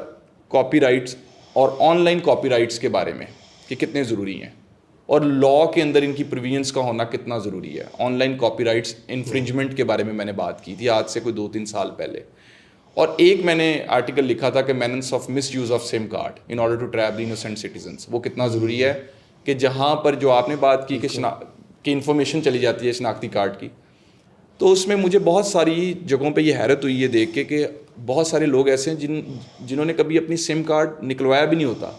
کاپی رائٹس اور آن لائن کاپی رائٹس کے بارے میں کہ کتنے ضروری ہیں اور لا کے اندر ان کی پرووینس کا ہونا کتنا ضروری ہے. On line copy rights infringement کے بارے میں نے بات کی تھی آج سے کوئی 2-3 سال پہلے. اور ایک میں نے آرٹیکل لکھا تھا کہ means of misuse of some card in order to trap the innocent citizens. وہ کتنا ضروری ہے کہ جہاں پر جو آپ نے بات کی کہ انفارمیشن چلی جاتی ہے شناختی کارڈ کی, تو اس میں مجھے بہت ساری جگہوں پہ یہ حیرت ہوئی ہے دیکھ کے کہ بہت سارے لوگ ایسے ہیں جنہوں نے کبھی اپنی سم کارڈ نکلوایا بھی نہیں ہوتا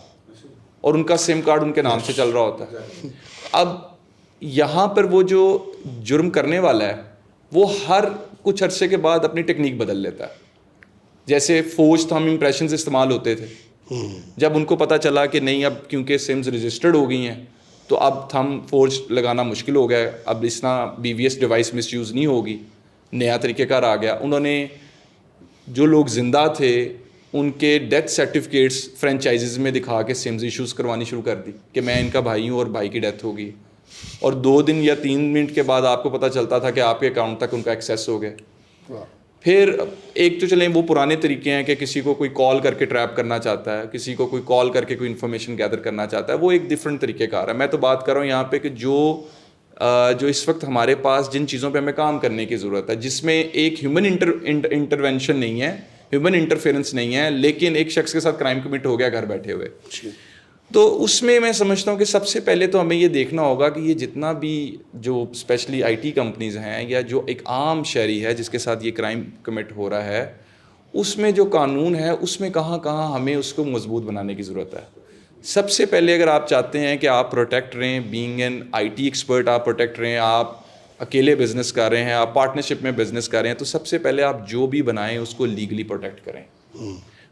اور ان کا سم کارڈ ان کے نام سے چل رہا ہوتا ہے. اب یہاں پر وہ جو جرم کرنے والا ہے وہ ہر کچھ عرصے کے بعد اپنی ٹیکنیک بدل لیتا ہے. جیسے فوج تھم امپریشنز استعمال ہوتے تھے, جب ان کو پتہ چلا کہ نہیں اب کیونکہ سمز رجسٹرڈ ہو گئی ہیں تو اب تھم فورج لگانا مشکل ہو گیا, اب اس طرح B V S device misuse نہیں ہوگی, نیا طریقہ کار آ گیا. انہوں نے جو لوگ زندہ تھے ان کے ڈیتھ سرٹیفکیٹس فرینچائزز میں دکھا کے سمز ایشوز کروانی شروع کر دی کہ میں ان کا بھائی ہوں اور بھائی کی ڈیتھ ہوگی, اور 2 دن یا 3 منٹ کے بعد آپ کو پتہ چلتا تھا کہ آپ کے اکاؤنٹ تک ان کا ایکسیس ہو گیا. پھر ایک تو چلیں وہ پرانے طریقے ہیں کہ کسی کو کوئی کال کر کے ٹریپ کرنا چاہتا ہے, کسی کو کوئی کال کر کے کوئی انفارمیشن گیدر کرنا چاہتا ہے, وہ ایک ڈفرینٹ طریقہ کار ہے. میں تو بات کر رہا ہوں یہاں پہ کہ جو اس وقت ہمارے پاس جن چیزوں پہ ہمیں کام کرنے کی ضرورت ہے, جس میں ایک ہیومن انٹرونشن نہیں ہے, ہیومن انٹرفیئرنس نہیں ہے, لیکن ایک شخص کے ساتھ کرائم کمٹ ہو گیا گھر بیٹھے ہوئے, تو اس میں سمجھتا ہوں کہ سب سے پہلے تو ہمیں یہ دیکھنا ہوگا کہ یہ جتنا بھی جو اسپیشلی آئی ٹی کمپنیز ہیں یا جو ایک عام شہری ہے جس کے ساتھ یہ کرائم کمٹ ہو رہا ہے, اس میں جو قانون ہے اس میں کہاں کہاں ہمیں اس کو مضبوط بنانے کی ضرورت ہے. سب سے پہلے اگر آپ چاہتے ہیں کہ آپ پروٹیکٹ رہیں, being an I T expert آپ پروٹیکٹ رہیں, آپ اکیلے بزنس کر رہے ہیں, آپ پارٹنرشپ میں بزنس کر رہے ہیں, تو سب سے پہلے آپ جو بھی بنائیں اس کو لیگلی پروٹیکٹ کریں.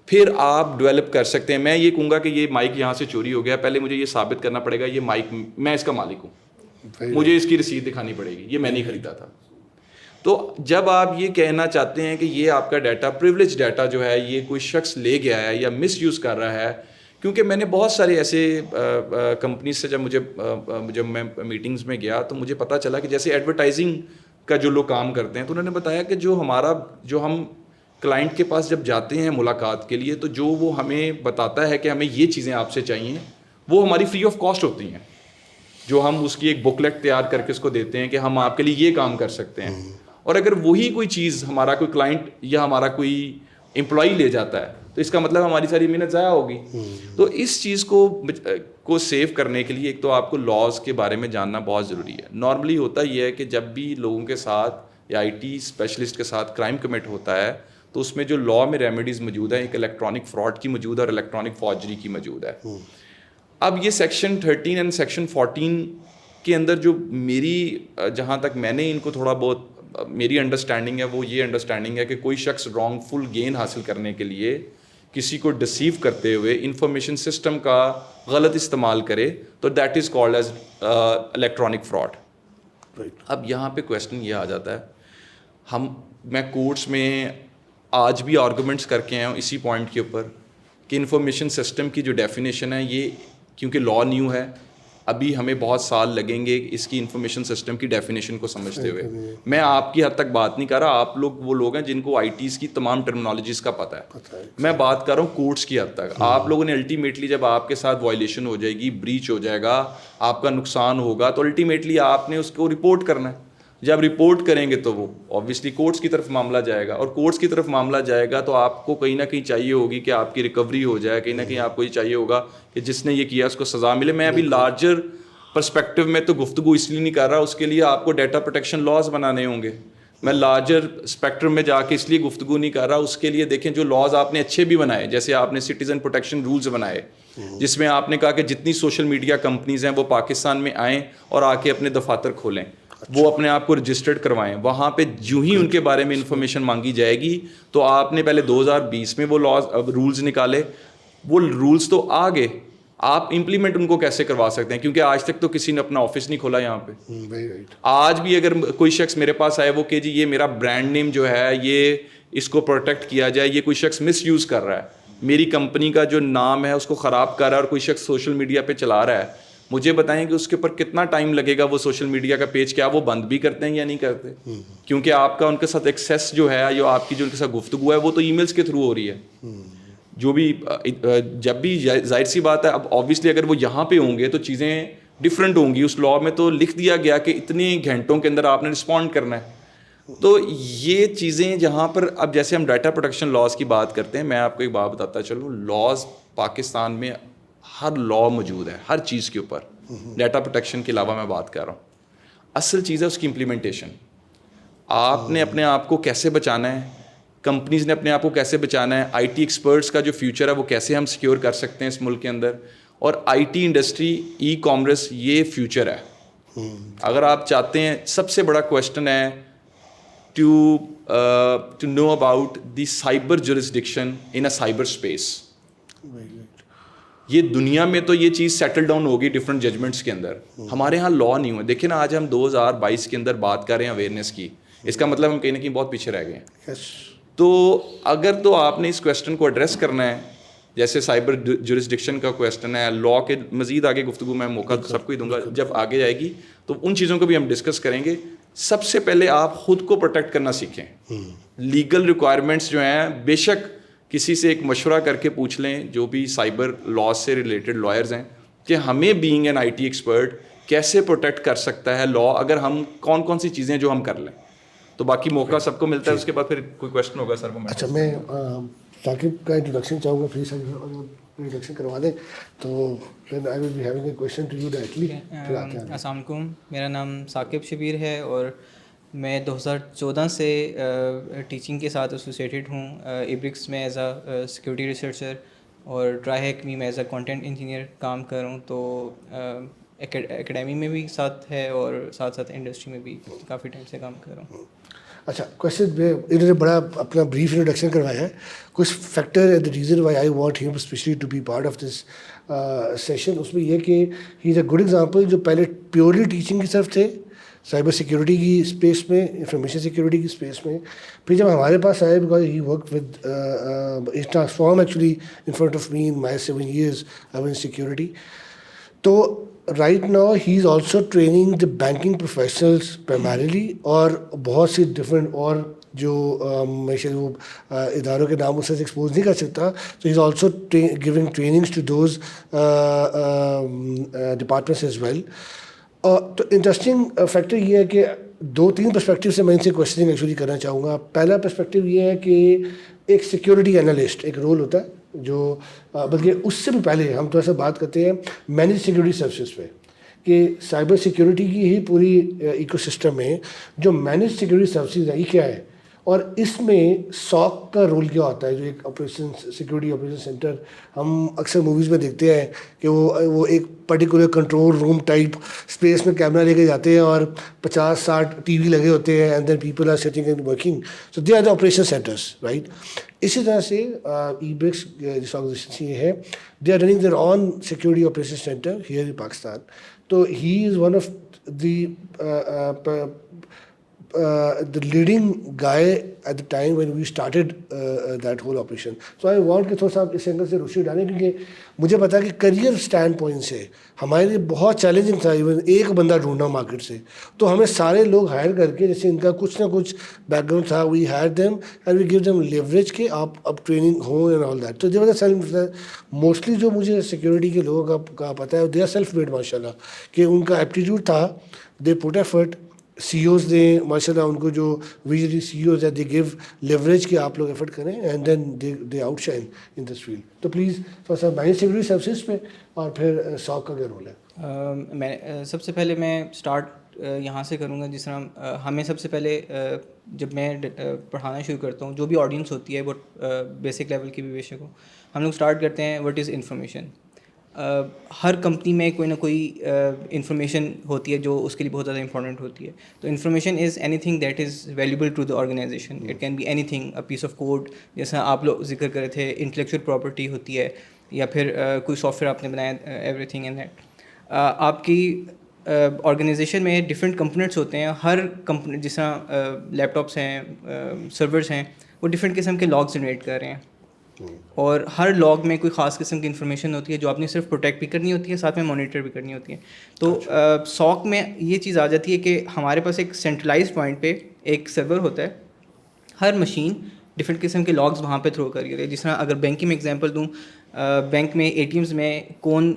پھر آپ ڈیولپ کر سکتے ہیں. میں یہ کہوں گا کہ یہ مائک یہاں سے چوری ہو گیا, پہلے مجھے یہ ثابت کرنا پڑے گا یہ مائک میں اس کا مالک ہوں, مجھے اس کی رسید دکھانی پڑے گی, یہ میں نہیں خریدا تھا. تو جب آپ یہ کہنا چاہتے ہیں کہ یہ آپ کا ڈیٹا پریولیج ڈیٹا جو ہے یہ کوئی شخص لے گیا ہے یا مس یوز کر رہا ہے, کیونکہ میں نے بہت سارے ایسے کمپنیز سے جب میں میٹنگز میں گیا تو مجھے پتہ چلا کہ جیسے ایڈورٹائزنگ کا جو لوگ کام کرتے ہیں, تو انہوں نے بتایا کہ جو ہم کلائنٹ کے پاس جب جاتے ہیں ملاقات کے لیے, تو جو وہ ہمیں بتاتا ہے کہ ہمیں یہ چیزیں آپ سے چاہیے, وہ ہماری فری آف کاسٹ ہوتی ہیں. جو ہم اس کی ایک بکلیٹ تیار کر کے اس کو دیتے ہیں کہ ہم آپ کے لیے یہ کام کر سکتے ہیں, اور اگر وہی کوئی چیز ہمارا کوئی کلائنٹ یا ہمارا کوئی امپلائی لے جاتا ہے تو اس کا مطلب ہماری ساری محنت ضائع ہوگی. تو اس چیز کو سیو کرنے کے لیے ایک تو آپ کو لاز کے بارے میں جاننا بہت ضروری ہے. نارملی ہوتا یہ ہے کہ جب بھی لوگوں کے ساتھ یا آئی ٹی اسپیشلسٹ کے ساتھ کرائم کمٹ ہوتا ہے تو اس میں جو لا میں ریمیڈیز موجود ہیں, ایک الیکٹرانک فراڈ کی موجود ہے اور الیکٹرانک فارجری کی موجود ہے. اب یہ سیکشن 13 اینڈ سیکشن 14 کے اندر جو میری جہاں تک میں نے ان کو تھوڑا بہت میری انڈرسٹینڈنگ ہے وہ یہ انڈرسٹینڈنگ ہے کہ کوئی شخص رانگ فل گین حاصل کرنے کے لیے کسی کو ڈسیو کرتے ہوئے انفارمیشن سسٹم کا غلط استعمال کرے تو that is called as electronic fraud. اب یہاں پہ کویشچن یہ آ جاتا ہے, میں کورٹس میں آج بھی آرگومنٹس کر کے آیا ہوں اسی پوائنٹ کے اوپر کہ انفارمیشن سسٹم کی جو ڈیفینیشن ہے یہ کیونکہ لا نیو ہے, ابھی ہمیں بہت سال لگیں گے اس کی انفارمیشن سسٹم کی ڈیفینیشن کو سمجھتے ہوئے. میں آپ کی حد تک بات نہیں کر رہا, آپ لوگ وہ لوگ ہیں جن کو آئی ٹیز کی تمام ٹرمنالوجیز کا پتہ ہے. میں بات کر رہا ہوں کورٹس کی حد تک. آپ لوگوں نے الٹیمیٹلی جب آپ کے ساتھ وائلیشن ہو جائے گی, بریچ ہو جائے گا, آپ کا نقصان ہوگا تو الٹیمیٹلی آپ نے اس کو رپورٹ کرنا ہے. جب رپورٹ کریں گے تو وہ اوبویسلی کورٹس کی طرف معاملہ جائے گا, اور کورٹس کی طرف معاملہ جائے گا تو آپ کو کہیں نہ کہیں چاہیے ہوگی کہ آپ کی ریکوری ہو جائے, کہیں نہ کہیں آپ کو یہ چاہیے ہوگا کہ جس نے یہ کیا اس کو سزا ملے. میں ابھی لارجر پرسپیکٹو میں تو گفتگو اس لیے نہیں کر رہا, اس کے لیے آپ کو ڈیٹا پروٹیکشن لاز بنانے ہوں گے. میں لارجر اسپیکٹرم میں جا کے اس لیے گفتگو نہیں کر رہا, اس کے لیے دیکھیں جو لاز آپ نے اچھے بھی بنائے, جیسے آپ نے سٹیزن پروٹیکشن رولز بنائے جس میں آپ نے کہا کہ جتنی سوشل میڈیا کمپنیز ہیں وہ پاکستان میں آئیں اور آ کے اپنے دفاتر کھولیں, وہ اپنے آپ کو رجسٹرڈ کروائیں. وہاں پہ جو ہی ان کے بارے میں انفارمیشن مانگی جائے گی تو آپ نے پہلے 2020 میں وہ رولز نکالے, وہ رولز تو آ گئے, آپ امپلیمنٹ ان کو کیسے کروا سکتے ہیں, کیونکہ آج تک تو کسی نے اپنا آفس نہیں کھولا یہاں پہ. آج بھی اگر کوئی شخص میرے پاس آئے وہ کہ جی یہ میرا برانڈ نیم جو ہے یہ اس کو پروٹیکٹ کیا جائے, یہ کوئی شخص مس یوز کر رہا ہے, میری کمپنی کا جو نام ہے اس کو خراب کر رہا ہے اور کوئی شخص سوشل میڈیا پہ چلا رہا ہے, مجھے بتائیں کہ اس کے اوپر کتنا ٹائم لگے گا وہ سوشل میڈیا کا پیج, کیا وہ بند بھی کرتے ہیں یا نہیں کرتے, کیونکہ آپ کا ان کے ساتھ ایکسیس جو ہے یا آپ کی جو ان کے ساتھ گفتگو ہے وہ تو ای میلس کے تھرو ہو رہی ہے. جو بھی جب بھی ظاہر سی بات ہے, اب آبویسلی اگر وہ یہاں پہ ہوں گے تو چیزیں ڈفرینٹ ہوں گی. اس لاء میں تو لکھ دیا گیا کہ اتنے گھنٹوں کے اندر آپ نے رسپونڈ کرنا ہے. تو یہ چیزیں جہاں پر اب جیسے ہم ڈیٹا پروٹیکشن لاز کی بات کرتے ہیں, میں آپ کو ایک بات بتاتا چلوں, لاز پاکستان میں ہر لا موجود ہے ہر چیز کے اوپر. ڈیٹا پروٹیکشن کے علاوہ میں بات کر رہا ہوں, اصل چیز ہے اس کی امپلیمنٹیشن. آپ نے اپنے آپ کو کیسے بچانا ہے, کمپنیز نے اپنے آپ کو کیسے بچانا ہے, آئی ٹی ایکسپرٹس کا جو فیوچر ہے وہ کیسے ہم سیکیور کر سکتے ہیں اس ملک کے اندر, اور I T industry, e commerce یہ فیوچر ہے. اگر آپ چاہتے ہیں, سب سے بڑا کویشچن ہے to know about the cyber jurisdiction in a cyber space. یہ دنیا میں تو یہ چیز سیٹل ڈاؤن ہوگی ڈفرینٹ ججمنٹس کے اندر, ہمارے یہاں لا نہیں ہوئے. دیکھیں نا, آج ہم 2022 کے اندر بات کر رہے ہیں اویئرنیس کی, اس کا مطلب ہم کہیں نہ کہیں بہت پیچھے رہ گئے ہیں. تو اگر تو آپ نے اس کویشچن کو ایڈریس کرنا ہے, جیسے سائبر جورسڈکشن کا کویشچن ہے, لا کے مزید آگے گفتگو میں موقع سب کو ہی دوں گا جب آگے جائے گی, تو ان چیزوں کو بھی ہم ڈسکس کریں گے. سب سے پہلے آپ خود کو پروٹیکٹ کرنا سیکھیں. لیگل ریکوائرمنٹس جو ہیں بے شک کسی سے ایک مشورہ کر کے پوچھ لیں, جو بھی سائبر لاء سے ریلیٹڈ لائرز ہیں, کہ ہمیں being an I T expert کیسے پروٹیکٹ کر سکتا ہے لا, اگر ہم کون کون سی چیزیں جو ہم کر لیں. تو باقی موقع سب کو ملتا ہے, اس کے بعد پھر کوئی کویشچن ہوگا سر. اچھا, میں ثاقب کا انٹروڈکشن چاہوں گا, پلیز انٹروڈکشن کروا دیں, تو پھر I will be having a question to you directly. السلام علیکم, میرا نام ثاقب شبیر ہے اور میں 2014 سے ٹیچنگ کے ساتھ ایسوسیٹیڈ ہوں. ایبرکس میں ایز اے سیکورٹی ریسرچر اور ٹرائی ہیک میں ایز اے کانٹینٹ انجینئر کام کر رہا ہوں. تو اکیڈمی میں بھی ساتھ ہے اور ساتھ ساتھ انڈسٹری میں بھی کافی ٹائم سے کام کر رہا ہوں. اچھا, کویشچن انہوں نے بڑا اپنا بریف انٹروڈکشن کروایا ہے. کچھ factor and the reason why I want him especially to be part of this session, اس میں یہ کہ ہی از اے گڈ ایگزامپل, جو پہلے پیورلی ٹیچنگ کی طرف تھے سائبر سیکورٹی کی اسپیس میں, انفارمیشن سیکورٹی کی اسپیس میں, پھر جب ہمارے پاس آئے, because he work with transform actually in front of me in my 7 years in security. تو right now he is also training the banking professionals primarily, اور بہت سی ڈفرینٹ اور جو میں شاید وہ اداروں کے نام اس سے ایکسپوز نہیں کر سکتا. تو he is also giving trainings to those departments as well. تو انٹرسٹنگ فیکٹر یہ ہے کہ 2-3 پرسپیکٹیو سے میں ان سے کوشچننگ ایکچولی کرنا چاہوں گا. پہلا پرسپیکٹیو یہ ہے کہ ایک سیکیورٹی انالسٹ ایک رول ہوتا ہے جو بلکہ اس سے بھی پہلے ہم تھوڑا سا بات کرتے ہیں مینیج سیکیورٹی سروسز پہ کہ سائبر سیکیورٹی کی ہی پوری ایکو سسٹم میں جو مینیج سیکیورٹی سروسز ہے یہ کیا ہے اور اس میں ساک کا رول کیا ہوتا ہے, جو ایک آپریشن سیکیورٹی آپریشن سینٹر ہم اکثر موویز میں دیکھتے ہیں کہ وہ ایک particular control room type space میں کیمرہ لے کے جاتے ہیں اور 50-60 ٹی وی لگے ہوتے ہیں and then people are sitting and working, so they are the operation centers right. اسی طرح سے ایبرکس جس آرگنائزیشن سے یہ ہے they are running their own security operation center here in Pakistan. تو he is one of the the leading guy at the time when we started that whole operation. So I want کہ تھوڑا سا اس angle سے روشنی ڈالیں کیونکہ مجھے پتا ہے کہ کریئر اسٹینڈ پوائنٹ سے ہمارے لیے بہت چیلنجنگ تھا ایون ایک بندہ ڈھونڈنا مارکیٹ سے, تو ہمیں سارے لوگ ہائر کر کے جیسے ان کا کچھ نہ کچھ بیک گراؤنڈ تھا we hire them and we gave them leverage کہ آپ اب ٹریننگ ہو اینڈ آل دیٹ. تو جو سیلف موسٹلی جو مجھے سیکورٹی کے لوگوں کا پتہ ہے دے آر سیلف میڈ ماشاء اللہ کہ ان کا ایپٹیٹیوڈ تھا, دے پٹ ایفرٹ. سی اوز نے ماشاء اللہ ان کو جو ویژنری سی اوز ہے دے گیو لیوریج کہ آپ لوگ ایفرٹ کریں and then they outshine in this field. تو پلیز تھوڑا سا مینیج سیکورٹی سروسز پہ اور پھر ساک کا کیا رول ہے؟ میں سب سے پہلے میں اسٹارٹ یہاں سے کروں گا. جس طرح ہمیں سب سے پہلے جب میں پڑھانا شروع کرتا ہوں جو بھی آڈینس ہوتی ہے وہ بیسک لیول کی بھی بے شک ہو, ہم لوگ اسٹارٹ کرتے ہیں what is information. Hare company میں کوئی نہ کوئی انفارمیشن ہوتی ہے جو اس کے لیے بہت زیادہ امپورٹنٹ ہوتی ہے. تو information is anything that is valuable to the organisation. It can be anything, a piece of code جیسا آپ لوگ ذکر کر رہے تھے, انٹلیکچوئل پراپرٹی ہوتی ہے, یا پھر کوئی سافٹ ویئر آپ نے بنایا, ایوری تھنگ ان دیٹ. آپ کی آرگنائزیشن میں ڈفرینٹ کمپوننٹس ہوتے ہیں. ہر کمپنی جس طرح لیپ ٹاپس ہیں, سرورس ہیں, وہ ڈفرینٹ قسم کے لاگس جنریٹ کر رہے ہیں اور ہر لاگ میں کوئی خاص قسم کی انفارمیشن ہوتی ہے جو آپ نے صرف پروٹیکٹ بھی کرنی ہوتی ہے, ساتھ میں مانیٹر بھی کرنی ہوتی ہے. تو ساک میں یہ چیز آ جاتی ہے کہ ہمارے پاس ایک سینٹرلائز پوائنٹ پہ ایک سرور ہوتا ہے, ہر مشین ڈفرینٹ قسم کے لاگس وہاں پہ تھرو کر رہی ہے. جس طرح اگر بینک کی میں ایگزامپل دوں, بینک میں اے ٹی ایمز میں کون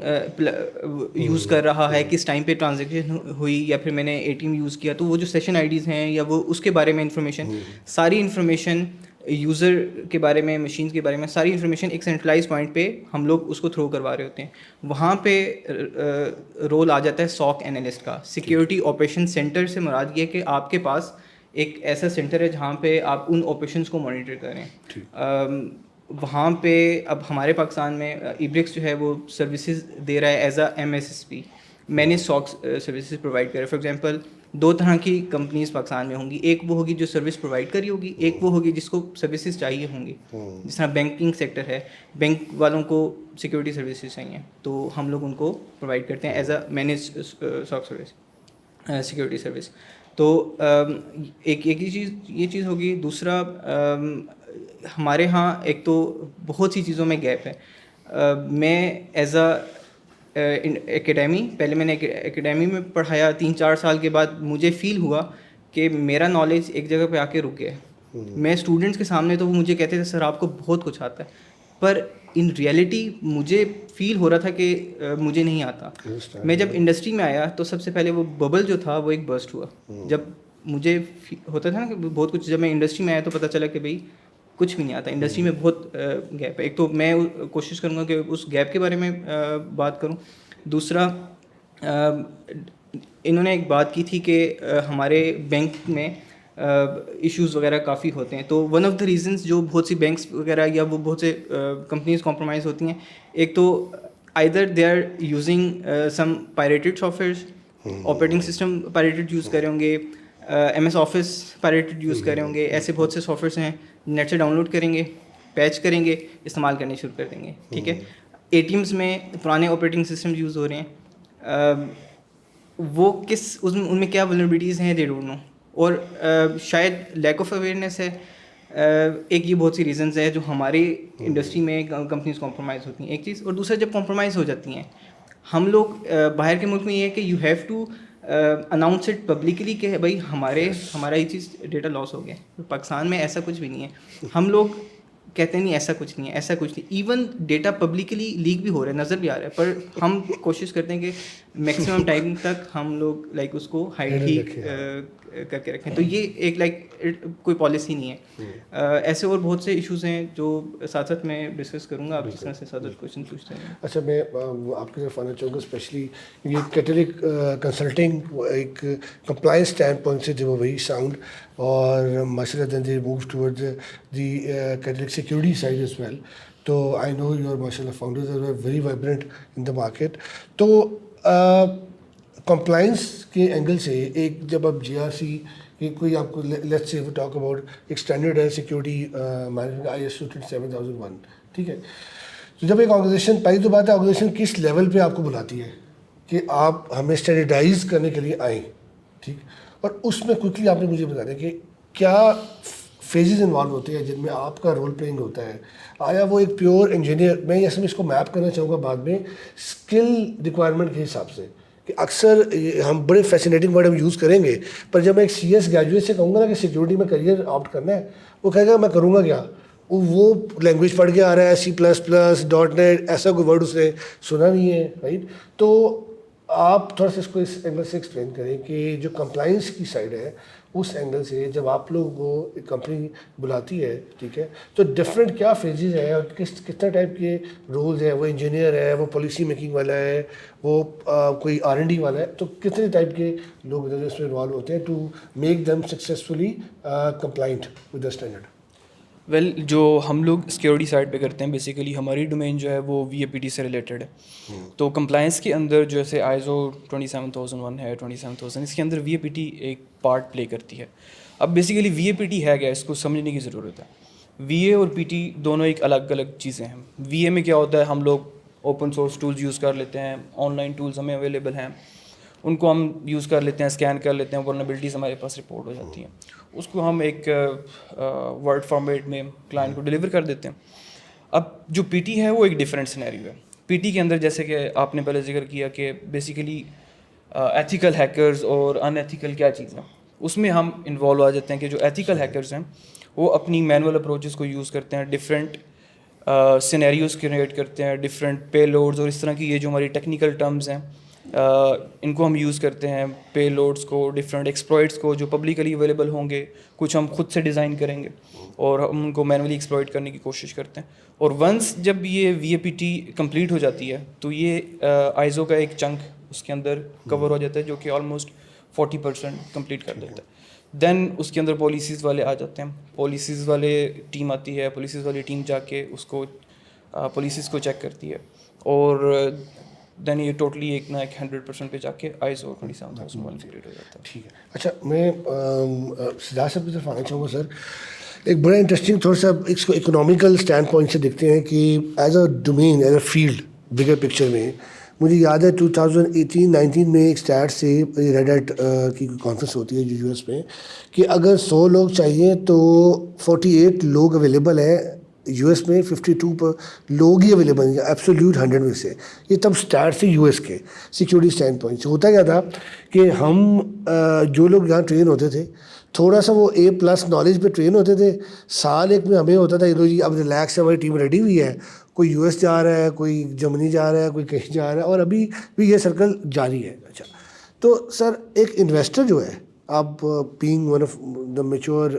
یوز کر رہا ہے, کس ٹائم پہ ٹرانزیکشن ہوئی, یا پھر میں نے اے ٹی ایم یوز کیا, تو وہ جو سیشن آئی ڈیز ہیں یا وہ اس کے بارے میں انفارمیشن, ساری انفارمیشن یوزر کے بارے میں, مشینز کے بارے میں, ساری انفارمیشن ایک سینٹرلائز پوائنٹ پہ ہم لوگ اس کو تھرو کروا رہے ہوتے ہیں. وہاں پہ رول آ جاتا ہے ساک انالسٹ کا. سیکیورٹی آپریشن سینٹر سے مراد یہ ہے کہ آپ کے پاس ایک ایسا سینٹر ہے جہاں پہ آپ ان آپریشنس کو مانیٹر کریں. وہاں پہ اب ہمارے پاکستان میں ایبرکس جو ہے وہ سروسز دے رہا ہے as a M S S P, manage SOC services provide کرے. فار ایگزامپل 2 طرح کی کمپنیز پاکستان میں ہوں گی. ایک وہ ہوگی جو سروس پرووائڈ کری ہوگی, ایک وہ ہوگی جس کو سروسز چاہیے ہوں گی. جس طرح بینکنگ سیکٹر ہے, بینک والوں کو سیکورٹی سروسز چاہیے تو ہم لوگ ان کو پرووائڈ کرتے ہیں ایز اے مینیج ساک سروس, سیکورٹی سروس. تو ایک یہ چیز ہوگی. دوسرا ہمارے ہاں ایک تو بہت سی چیزوں میں گیپ ہے. میں ایز اکیڈیمی, پہلے میں نے اکیڈیمی میں پڑھایا, 3-4 سال کے بعد مجھے فیل ہوا کہ میرا نالج ایک جگہ پہ آ کے رک گیا ہے. میں اسٹوڈنٹس کے سامنے تو وہ مجھے کہتے تھے سر آپ کو بہت کچھ آتا ہے, پر ان ریئلٹی مجھے فیل ہو رہا تھا کہ مجھے نہیں آتا. میں جب انڈسٹری میں آیا تو سب سے پہلے وہ ببل جو تھا وہ ایک برسٹ ہوا. جب مجھے ہوتا تھا نا کہ بہت کچھ, جب میں انڈسٹری میں آیا تو پتہ چلا کہ بھائی کچھ بھی نہیں آتا, انڈسٹری میں بہت گیپ ہے. ایک تو میں کوشش کروں گا کہ اس گیپ کے بارے میں بات کروں. دوسرا انہوں نے ایک بات کی تھی کہ ہمارے بینک میں ایشوز وغیرہ کافی ہوتے ہیں. تو ون آف دا ریزنس جو بہت سی بینکس وغیرہ یا وہ بہت سے کمپنیز کمپرومائز ہوتی ہیں, ایک تو either they are using some pirated softwares, operating system pirated use کرے ہوں گے, M S office pirated use کرے ہوں گے. ایسے بہت سے سافٹ ویئرس ہیں, نیٹ سے ڈاؤن لوڈ کریں گے, پیچ کریں گے, استعمال کرنے شروع کر دیں گے. ٹھیک ہے, اے ٹی ایمس میں پرانے آپریٹنگ سسٹم یوز ہو رہے ہیں, وہ ان میں کیا ولنریبلٹیز ہیں دے ڈونٹ نو, اور شاید لیک آف اویئرنیس ہے. ایک یہ بہت سی ریزنز ہے جو ہماری انڈسٹری میں کمپنیز کمپرومائز ہوتی ہیں, ایک چیز. اور دوسرا جب کمپرومائز ہو جاتی ہیں, ہم لوگ باہر کے ملک میں یہ ہے کہ you have to announce it publicly کہ بھائی ہمارا یہ چیز ڈیٹا لاس ہو گیا. پاکستان میں ایسا کچھ بھی نہیں ہے. ہم لوگ کہتے ہیں نہیں ایسا کچھ نہیں ہے, ایسا کچھ نہیں. ایون ڈیٹا پبلکلی لیک بھی ہو رہا ہے, نظر بھی آ رہا ہے, پر ہم کوشش کرتے ہیں کہ میکسیمم ٹائم تک ہم لوگ لائک اس کو ہائڈ ہی کر کے رکھیں. تو یہ ایک لائک کوئی پالیسی نہیں ہے. ایسے اور بہت سے ایشوز ہیں جو ساتھ ساتھ میں ڈسکس کروں گا. آپ جس طرح سے ساتھ کوشچن پوچھتے ہیں. اچھا, میں آپ کی طرف آنا چاہوں گا اسپیشلی یہ کیٹلک کنسلٹنگ ایک کمپلائنس اسٹینڈ پوائنٹ سے جو ویری ساؤنڈ, اور ماشاء اللہ then they move toward the کیٹلک سیکورٹی سائڈ ایز ویل. تو آئی نو یور ماشاء اللہ founders are very vibrant in the market. تو کمپلائنس کے اینگل سے ایک جب آپ جی آر سی کوئی آپ کو لیٹس سے ٹاک اباؤٹ ایک اسٹینڈرڈ ہے سیکورٹی مینجمنٹ ISO 27001, ٹھیک ہے. تو جب ایک آرگنائزیشن, پہلی تو بات ہے آرگنائزیشن کس لیول پہ آپ کو بلاتی ہے کہ آپ ہمیں اسٹینڈرڈائز کرنے کے لیے آئیں, ٹھیک, اور اس میں کوئکلی آپ نے مجھے بتا دیں کہ کیا فیزز انوالو ہوتے ہیں جن میں آپ کا رول پلینگ ہوتا ہے. آیا وہ ایک پیور انجینئر, میں ایسے میں اس کو میپ کرنا چاہوں گا بعد میں اسکل ریکوائرمنٹ کے حساب سے, کہ اکثر ہم بڑے فیسینیٹنگ ورڈ ہم یوز کریں گے, پر جب میں ایک CS گریجویٹ سے کہوں گا نا کہ سیکورٹی میں کریئر آپٹ کرنا ہے, وہ کہے گا میں کروں گا کیا, وہ لینگویج پڑھ کے آ رہا ہے C++, ایسا کوئی ورڈ اس نے سنا نہیں ہے, رائٹ. تو آپ تھوڑا سا اس کو اس اینگل سے ایکسپلین کریں کہ جو کمپلائنس کی سائڈ ہے اس اینگل سے جب آپ لوگوں کو ایک کمپنی بلاتی ہے, ٹھیک ہے, تو ڈفرینٹ کیا فیزز ہیں اور کتنا ٹائپ کے رولز ہیں. وہ انجینئر ہے, وہ پالیسی میکنگ والا ہے, وہ کوئی R&D والا ہے, تو کتنے ٹائپ کے لوگ اس میں انوالو ہوتے ہیں to make them successfully compliant with the standard. Well جو ہم لوگ سیکورٹی سائڈ پہ کرتے ہیں بیسیکلی ہماری ڈومین جو ہے وہ VAPT سے ریلیٹڈ ہے. تو کمپلائنس کے اندر جیسے ISO 27001 ہے 27000, اس کے اندر VAPT ایک پارٹ پلے کرتی ہے. اب بیسیکلی VAPT ہے کیا, اس کو سمجھنے کی ضرورت ہے. VA اور PT دونوں ایک الگ الگ چیزیں ہیں. VA میں کیا ہوتا ہے, ہم لوگ اوپن سورس ٹولز یوز کر لیتے ہیں, آن لائن ٹولز ہمیں اویلیبل ہیں, ان کو ہم یوز کر لیتے ہیں, اسکین کر لیتے ہیں, ورنیبلٹیز ہمارے پاس رپورٹ ہو جاتی ہیں, اس کو ہم ایک ورڈ فارمیٹ میں کلائنٹ کو ڈلیور کر دیتے ہیں. اب جو PT ہے وہ ایک ڈفرینٹ سینیریو ہے. PT کے اندر جیسے کہ آپ نے پہلے ذکر کیا کہ بیسیکلی ایتھیکل ہیکرز اور ان ایتھیکل کیا چیز ہیں, اس میں ہم انوالو آ جاتے ہیں کہ جو ایتھیکل ہیکرز ہیں وہ اپنی مینول اپروچز کو یوز کرتے ہیں, ڈفرینٹ سینیریوز کریٹ کرتے ہیں, ڈفرینٹ پے لوڈز, اور اس طرح کی یہ جو ہماری ٹیکنیکل ٹرمز ہیں ان کو ہم یوز کرتے ہیں, پے لوڈز کو, ڈفرینٹ ایکسپلائٹس کو جو پبلکلی اویلیبل ہوں گے, کچھ ہم خود سے ڈیزائن کریں گے اور ہم ان کو مینولی ایکسپلائٹ کرنے کی کوشش کرتے ہیں. اور ونس جب یہ VAPT کمپلیٹ ہو جاتی ہے تو یہ ISO کا ایک چنک اس کے اندر کور ہو جاتا ہے جو کہ آلموسٹ 40% کمپلیٹ کر دیتا ہے. دین اس کے اندر پالیسیز والے آ جاتے ہیں, پالیسیز والے ٹیم آتی ہے, پالیسیز والی ٹیم جا کے اس کو پالیسیز کو چیک کرتی ہے, اور دین یہ ٹوٹلی ایک نہ ایک 100% پہ جا کے ISO 27001 کمپلیٹ ہو جاتا ہے. ٹھیک ہے. اچھا, میں سجاد صاحب کی طرف آنا چاہوں گا. سر, ایک بڑا انٹرسٹنگ تھوڑا سا اس کو اکنامیکل اسٹینڈ پوائنٹ سے دیکھتے ہیں کہ as a domain, as a field, bigger picture میں مجھے یاد ہے 2018-19 میں ایک اسٹیٹ سے ریڈ ایٹ کی کانفرنس ہوتی ہے جو US میں, کہ اگر 100 لوگ چاہیے تو 48 لوگ اویلیبل ہیں US میں, 52 لوگ ہی اویلیبل ہیں ایبسولوٹ 100 میں سے. یہ تب اسٹارٹ سے US کے سیکورٹی اسٹینڈ پوائنٹ سے. ہوتا کیا تھا کہ ہم جو لوگ یہاں ٹرین ہوتے تھے تھوڑا سا وہ A+ نالج پہ ٹرین ہوتے تھے, سال ایک میں ہمیں ہوتا تھا جی اب ریلیکس ہے, ہماری ٹیم ریڈی ہوئی ہے, کوئی US جا رہا ہے, کوئی جرمنی جا رہا ہے, کوئی کہیں جا رہا ہے, اور ابھی بھی یہ سرکل جاری ہے. اچھا, تو سر ایک انویسٹر جو ہے, آپ being one of the mature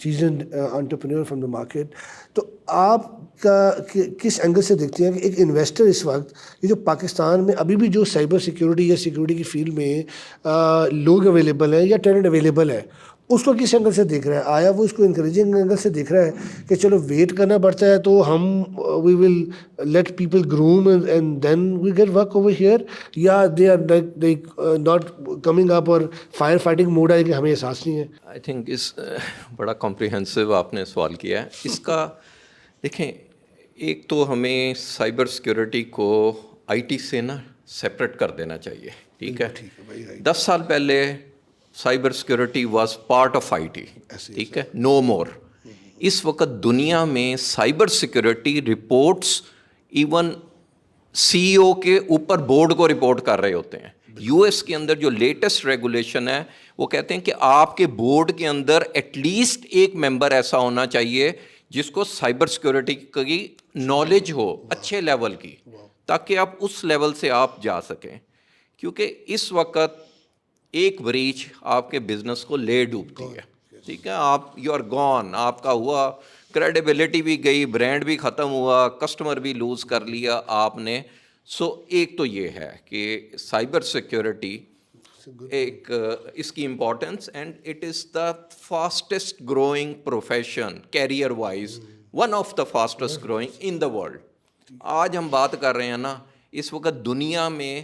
seasoned entrepreneur from the market, تو آپ کا کس اینگل سے دیکھتے ہیں کہ ایک انویسٹر اس وقت یہ جو پاکستان میں ابھی بھی جو سائبر سیکورٹی یا سیکورٹی کی فیلڈ میں لوگ اویلیبل ہیں یا ٹیلنٹ اویلیبل ہے, اس کو کس اینگل سے دیکھ رہا ہے؟ آیا وہ اس کو انکریجنگ اینگل سے دیکھ رہا ہے کہ چلو ویٹ کرنا پڑتا ہے تو ہم we will let people groom and then we get work over here, یا they are like not coming up اور فائر فائٹنگ موڈ ہے کہ ہمیں احساس نہیں ہے؟ آئی تھنک اس بڑا کمپریہنسو آپ نے سوال کیا ہے. اس کا دیکھیں, ایک تو ہمیں سائبر سیکورٹی کو IT سے نا سپریٹ کر دینا چاہیے, ٹھیک ہے. 10 سال پہلے cyber security was part of IT, ٹھیک ہے, نو مور. اس وقت دنیا میں cyber security reports even CEO کے اوپر بورڈ کو رپورٹ کر رہے ہوتے ہیں. US کے اندر جو لیٹسٹ ریگولیشن ہے وہ کہتے ہیں کہ آپ کے بورڈ کے اندر ایٹ لیسٹ ایک ممبر ایسا ہونا چاہیے جس کو سائبر سیکورٹی کی نالج ہو اچھے لیول کی, تاکہ آپ اس لیول سے آپ جا سکیں, کیونکہ اس وقت ایک بریچ آپ کے بزنس کو لے ڈوبتی ہے. ٹھیک ہے, آپ یو آر گون, آپ کا ہوا, کریڈیبلٹی بھی گئی, برانڈ بھی ختم ہوا, کسٹمر بھی لوز کر لیا آپ نے. سو ایک تو یہ ہے کہ سائبر سیکورٹی ایک اس کی importance, and it is the fastest growing profession career wise, one of the fastest growing in the world. آج ہم بات کر رہے ہیں نا, اس وقت دنیا میں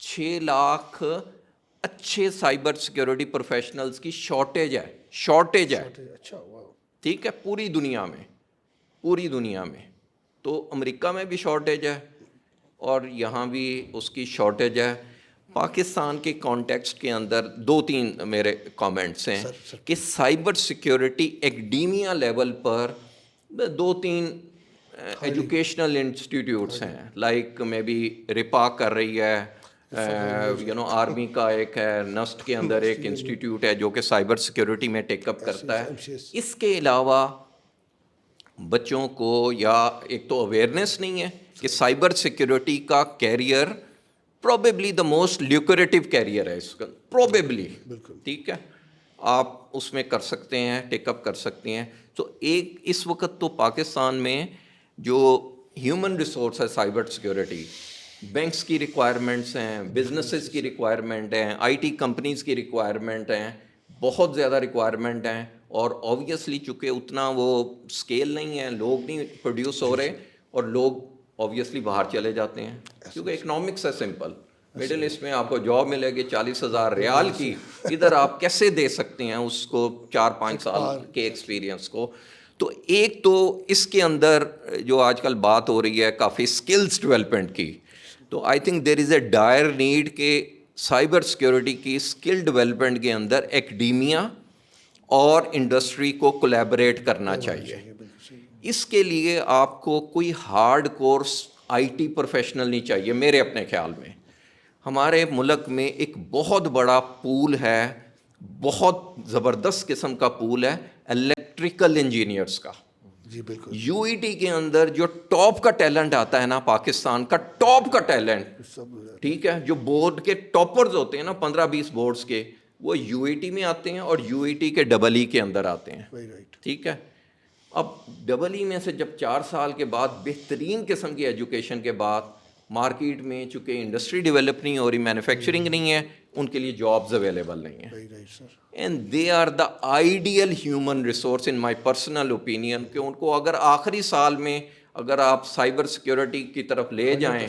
6 لاکھ اچھے سائبر سیکورٹی پروفیشنلز کی شارٹیج ہے. ٹھیک ہے, پوری دنیا میں. تو امریکہ میں بھی شارٹیج ہے اور یہاں بھی اس کی شارٹیج ہے. پاکستان کے کانٹیکسٹ کے اندر 2-3 میرے کامنٹس ہیں کہ سائبر سیکورٹی ایکڈیمیا لیول پر 2-3 ایجوکیشنل انسٹیٹیوٹس ہیں, لائک میں بھی رپا کر رہی ہے, آرمی کا ایک ہے, نسٹ کے اندر ایک انسٹیٹیوٹ ہے جو کہ سائبر سیکورٹی میں ٹیک اپ کرتا ہے. اس کے علاوہ بچوں کو یا ایک تو اویئرنیس نہیں ہے کہ سائبر سیکورٹی کا career probably the most lucrative career ہے اس کا, پروبیبلی. ٹھیک ہے, آپ اس میں کر سکتے ہیں, ٹیک اپ کر سکتے ہیں. تو ایک اس وقت تو پاکستان میں جو ہیومن ریسورس ہے سائبر سیکورٹی, بینکس کی ریکوائرمنٹس ہیں, بزنسز کی ریکوائرمنٹ ہیں, آئی ٹی کمپنیز کی ریکوائرمنٹ ہیں, بہت زیادہ ریکوائرمنٹ ہیں. اور آبویسلی چونکہ اتنا وہ اسکیل نہیں ہے, لوگ نہیں پروڈیوس ہو رہے, اور لوگ آبویسلی باہر چلے جاتے ہیں کیونکہ اکنامکس ہے سمپل. مڈل ایسٹ میں آپ کو جاب ملے گی 40,000 ریال کی, ادھر آپ کیسے دے سکتے ہیں اس کو 4-5 سال کے ایکسپیرینس کو. تو ایک تو اس کے اندر جو آج کل بات ہو رہی ہے کافی اسکلز ڈیولپمنٹ کی, تو I think there is a dire need کہ سائبر سیکورٹی کی اسکل ڈیولپمنٹ کے اندر ایکڈیمیا اور انڈسٹری کو کولیبریٹ کرنا چاہیے. اس کے لیے آپ کو کوئی hard course I T professional نہیں چاہیے. میرے اپنے خیال میں ہمارے ملک میں ایک بہت بڑا پول ہے, بہت زبردست قسم کا پول ہے الیکٹریکل انجینئرس کا. جی بالکل. یو ای ٹی کے اندر جو ٹاپ کا ٹیلنٹ آتا ہے نا, پاکستان کا ٹاپ کا ٹیلنٹ, ٹھیک ہے, جو بورڈ کے ٹاپرز ہوتے ہیں نا 15-20 بورڈز کے, وہ یو ای ٹی میں آتے ہیں اور یو ای ٹی کے ڈبل ای کے اندر آتے ہیں. ٹھیک ہے, اب ڈبل ای میں سے جب 4 سال کے بعد بہترین قسم کی ایجوکیشن کے بعد مارکیٹ میں چونکہ انڈسٹری ڈیولپ نہیں ہو رہی, مینوفیکچرنگ نہیں ہے, ان کے لیے جابز اویلیبل نہیں ہیں. And they are the ideal human resource in my personal opinion, کہ ان کو اگر آخری سال میں اگر آپ سائبر سیکورٹی کی طرف لے جائیں,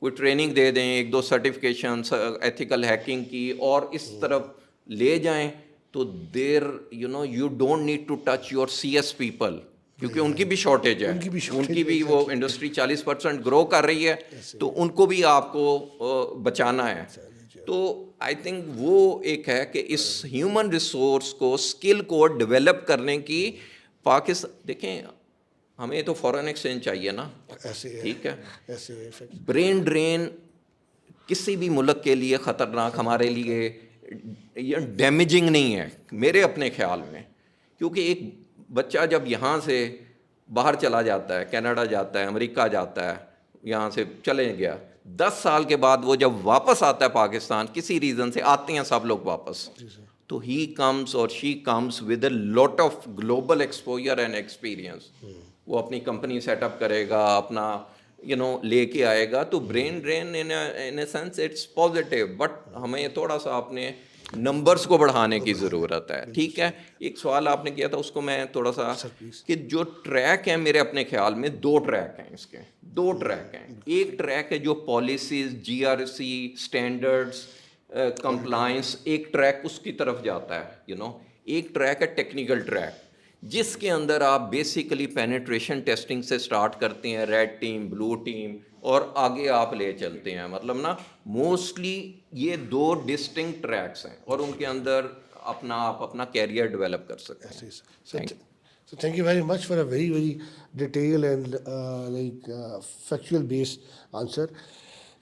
کوئی ٹریننگ دے دیں, 1-2 سرٹیفکیشنس ایتھیکل ہیکنگ کی, اور اس طرف لے جائیں, تو there you don't need to touch your C S people, کیونکہ ان کی بھی شارٹیج ہے, ان کی بھی وہ انڈسٹری 40% گرو کر رہی ہے, تو ان کو بھی آپ کو بچانا ہے. تو آئی تھنک وہ ایک ہے کہ اس ہیومن ریسورس کو, اسکل کو ڈیولپ کرنے کی پاکستان, دیکھیں ہمیں تو فارن ایکسچینج چاہیے نا, ٹھیک ہے, برین ڈرین کسی بھی ملک کے لیے خطرناک, ہمارے لیے یہ ڈیمیجنگ نہیں ہے میرے اپنے خیال میں, کیونکہ ایک بچہ جب یہاں سے باہر چلا جاتا ہے, کینیڈا جاتا ہے, امریکہ جاتا ہے, یہاں سے چلے گیا, 10 سال کے بعد وہ جب واپس آتا ہے پاکستان, کسی ریزن سے آتے ہیں سب لوگ واپس, تو ہی کمز اور she comes with a lot of global exposure and experience. وہ اپنی کمپنی سیٹ اپ کرے گا, اپنا لے کے آئے گا. تو brain drain in a sense it's positive, but ہمیں تھوڑا سا اپنے نمبرز کو بڑھانے کی ضرورت ہے. ٹھیک ہے, ایک سوال آپ نے کیا تھا, اس کو میں تھوڑا سا, کہ جو ٹریک ہیں میرے اپنے خیال میں 2 ٹریک ہیں, اس کے 2 ٹریک ہیں. ایک ٹریک ہے جو پالیسیز, جی آر سی اسٹینڈرڈس, کمپلائنس, ایک ٹریک اس کی طرف جاتا ہے. ایک ٹریک ہے ٹیکنیکل ٹریک, جس کے اندر آپ بیسیکلی پینیٹریشن ٹیسٹنگ سے سٹارٹ کرتے ہیں, ریڈ ٹیم, بلو ٹیم, اور آگے آپ لے چلتے ہیں. مطلب نا موسٹلی یہ 2 ڈسٹنکٹ ٹریکس ہیں, اور ان کے اندر آپ اپنا کیریئر ڈیولپ کر سکتے ہیں. So thank you very much for a very, very detailed and factual based answer.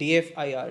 DFIR,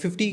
50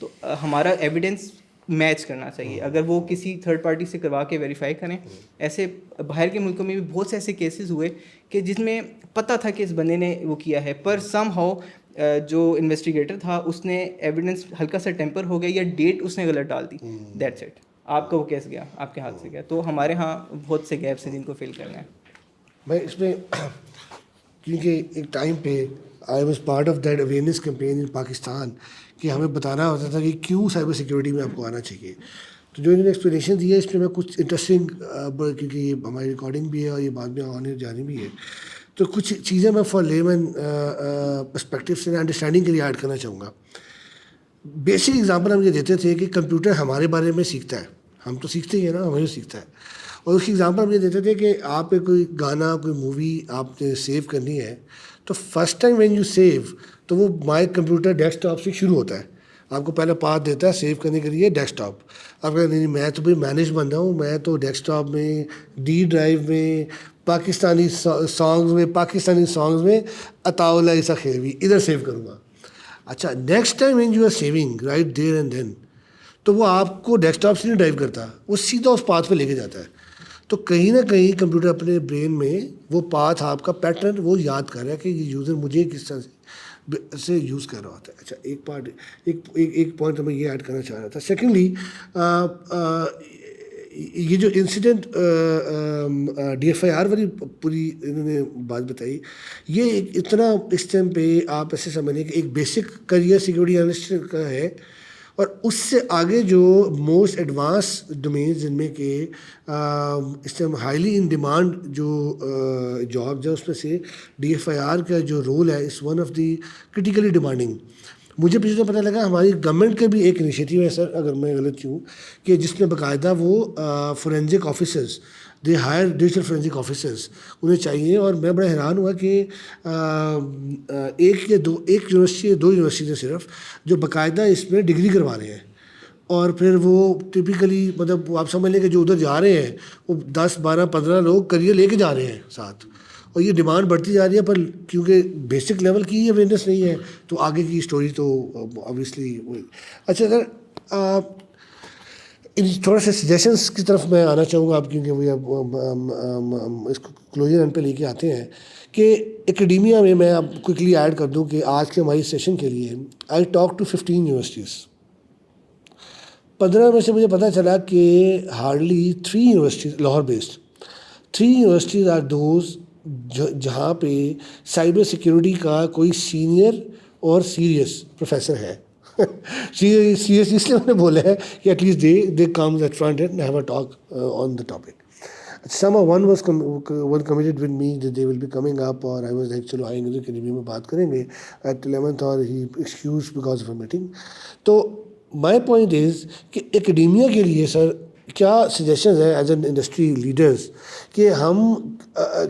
تو ہمارا ایویڈنس میچ کرنا چاہیے. اگر وہ کسی تھرڈ پارٹی سے کروا کے ویریفائی کریں, ایسے باہر کے ملکوں میں بھی بہت سے ایسے کیسز ہوئے کہ جس میں پتہ تھا کہ اس بندے نے وہ کیا ہے, پر سم ہاؤ جو انویسٹیگیٹر تھا اس نے ایویڈنس ہلکا سا ٹیمپر ہو گیا یا ڈیٹ اس نے غلط ڈال دی, دیٹس اٹ, آپ کا وہ کیس گیا, آپ کے ہاتھ سے گیا. تو ہمارے ہاں بہت سے گیپس ہیں جن کو فل کرنا ہے. میں اس میں کیونکہ ایک ٹائم پہ I was part of that awareness campaign in Pakistan کہ ہمیں بتانا ہوتا تھا کہ کیوں سائبر سیکورٹی میں آپ کو آنا چاہیے. تو جو انہوں نے ایکسپلینیشن دی ہے اس میں کچھ انٹرسٹنگ, کیونکہ یہ ہماری ریکارڈنگ بھی ہے اور یہ بعد میں آنے جانی بھی ہے, تو کچھ چیزیں میں فار لیمن پرسپیکٹیو سے انڈرسٹینڈنگ کے لیے ایڈ کرنا چاہوں گا. بیسک ایگزامپل ہم یہ دیتے تھے کہ کمپیوٹر ہمارے بارے میں سیکھتا ہے, ہم تو سیکھتے ہی ہیں نا, ہمیں سیکھتا ہے. اور اس کی ایگزامپل ہم یہ دیتے تھے کہ آپ کوئی گانا, کوئی مووی آپ نے سیو کرنی ہے تو first time when you save تو وہ مائی کمپیوٹر ڈیسک ٹاپ سے شروع ہوتا ہے. آپ کو پہلے پاتھ دیتا ہے سیو کرنے کے لیے ڈیسک ٹاپ. آپ کہتے نہیں میں تو بھائی مینیج بن رہا ہوں, میں تو ڈیسک ٹاپ میں, ڈی ڈرائیو میں, پاکستانی سانگز میں عطاء اللہ عیسیٰ خیروی ادھر سیو کروں گا. اچھا next time when you are saving right there and then, تو وہ آپ کو ڈیسک ٹاپ سے نہیں ڈرائیو کرتا, وہ سیدھا اس پاتھ پہ لے کے جاتا ہے. تو کہیں نہ کہیں کمپیوٹر اپنے برین میں وہ پاتھ, آپ کا پیٹرن وہ یاد کر رہا ہے کہ یہ یوزر مجھے کس طرح سے یوز کر رہا ہوتا ہے. اچھا ایک پوائنٹ میں یہ ایڈ کرنا چاہ رہا تھا. سیکنڈلی یہ جو انسیڈنٹ DFIR والی پوری انہوں نے بات بتائی, یہ اتنا اس ٹائم پہ آپ ایسے سمجھیں کہ ایک بیسک کریئر سیکورٹی انالسٹ کا ہے, اور اس سے آگے جو موسٹ ایڈوانس ڈومینز جن میں کہ اس ٹائم ہائیلی ان ڈیمانڈ جو جابز ہیں اس میں سے DFIR کا جو رول ہے اس one of the critically demanding. مجھے پچھلے پتہ لگا ہماری گورنمنٹ کے بھی ایک انیشیٹو ہے سر, اگر میں غلط ہوں, کہ جس میں باقاعدہ وہ فورینزک آفیسرز, دے ہائر ڈیجیٹل فورینزک آفیسرز انہیں چاہیے. اور میں بڑا حیران ہوا کہ ایک یونیورسٹی یا دو یونیورسٹی صرف جو باقاعدہ اس میں ڈگری کروا رہے ہیں, اور پھر وہ ٹپیکلی مطلب آپ سمجھ لیں کہ جو ادھر جا رہے ہیں وہ 10 12 15 لوگ کریئر لے کے جا رہے ہیں ساتھ, اور یہ ڈیمانڈ بڑھتی جا رہی ہے. پر کیونکہ بیسک لیول کی اویئرنیس نہیں ہے تو آگے کی اسٹوری تو اوبویسلی. اچھا سر تھوڑا سا سجیشنس کی طرف میں آنا چاہوں گا آپ, کیونکہ وہ اس کو کلوجر اینڈ پہ لے کے آتے ہیں کہ اکیڈیمیا میں میں اب کوئکلی ایڈ کر دوں کہ آج کے ہماری سیشن کے لیے آئی ٹاک ٹو 15 یونیورسٹیز. 15 میں سے مجھے پتہ چلا کہ hardly 3 universities Lahore based 3 universities are those جہاں پہ سائبر سیکیورٹی کا کوئی سینئر اور سیریس پروفیسر ہے. سیریس اس لیے میں نے بولا ہے کہ at least they comes at front and have a talk on the topic. One was committed with me that they will be coming up, اور I was like چلو آئیں گے تو اکیڈمی میں بات کریں گے at 11th, اور he excused because of a meeting. تو my point is کہ اکیڈیمیا کے لیے سر کیا سجیشنز ہیں ایز این انڈسٹری لیڈرز کہ ہم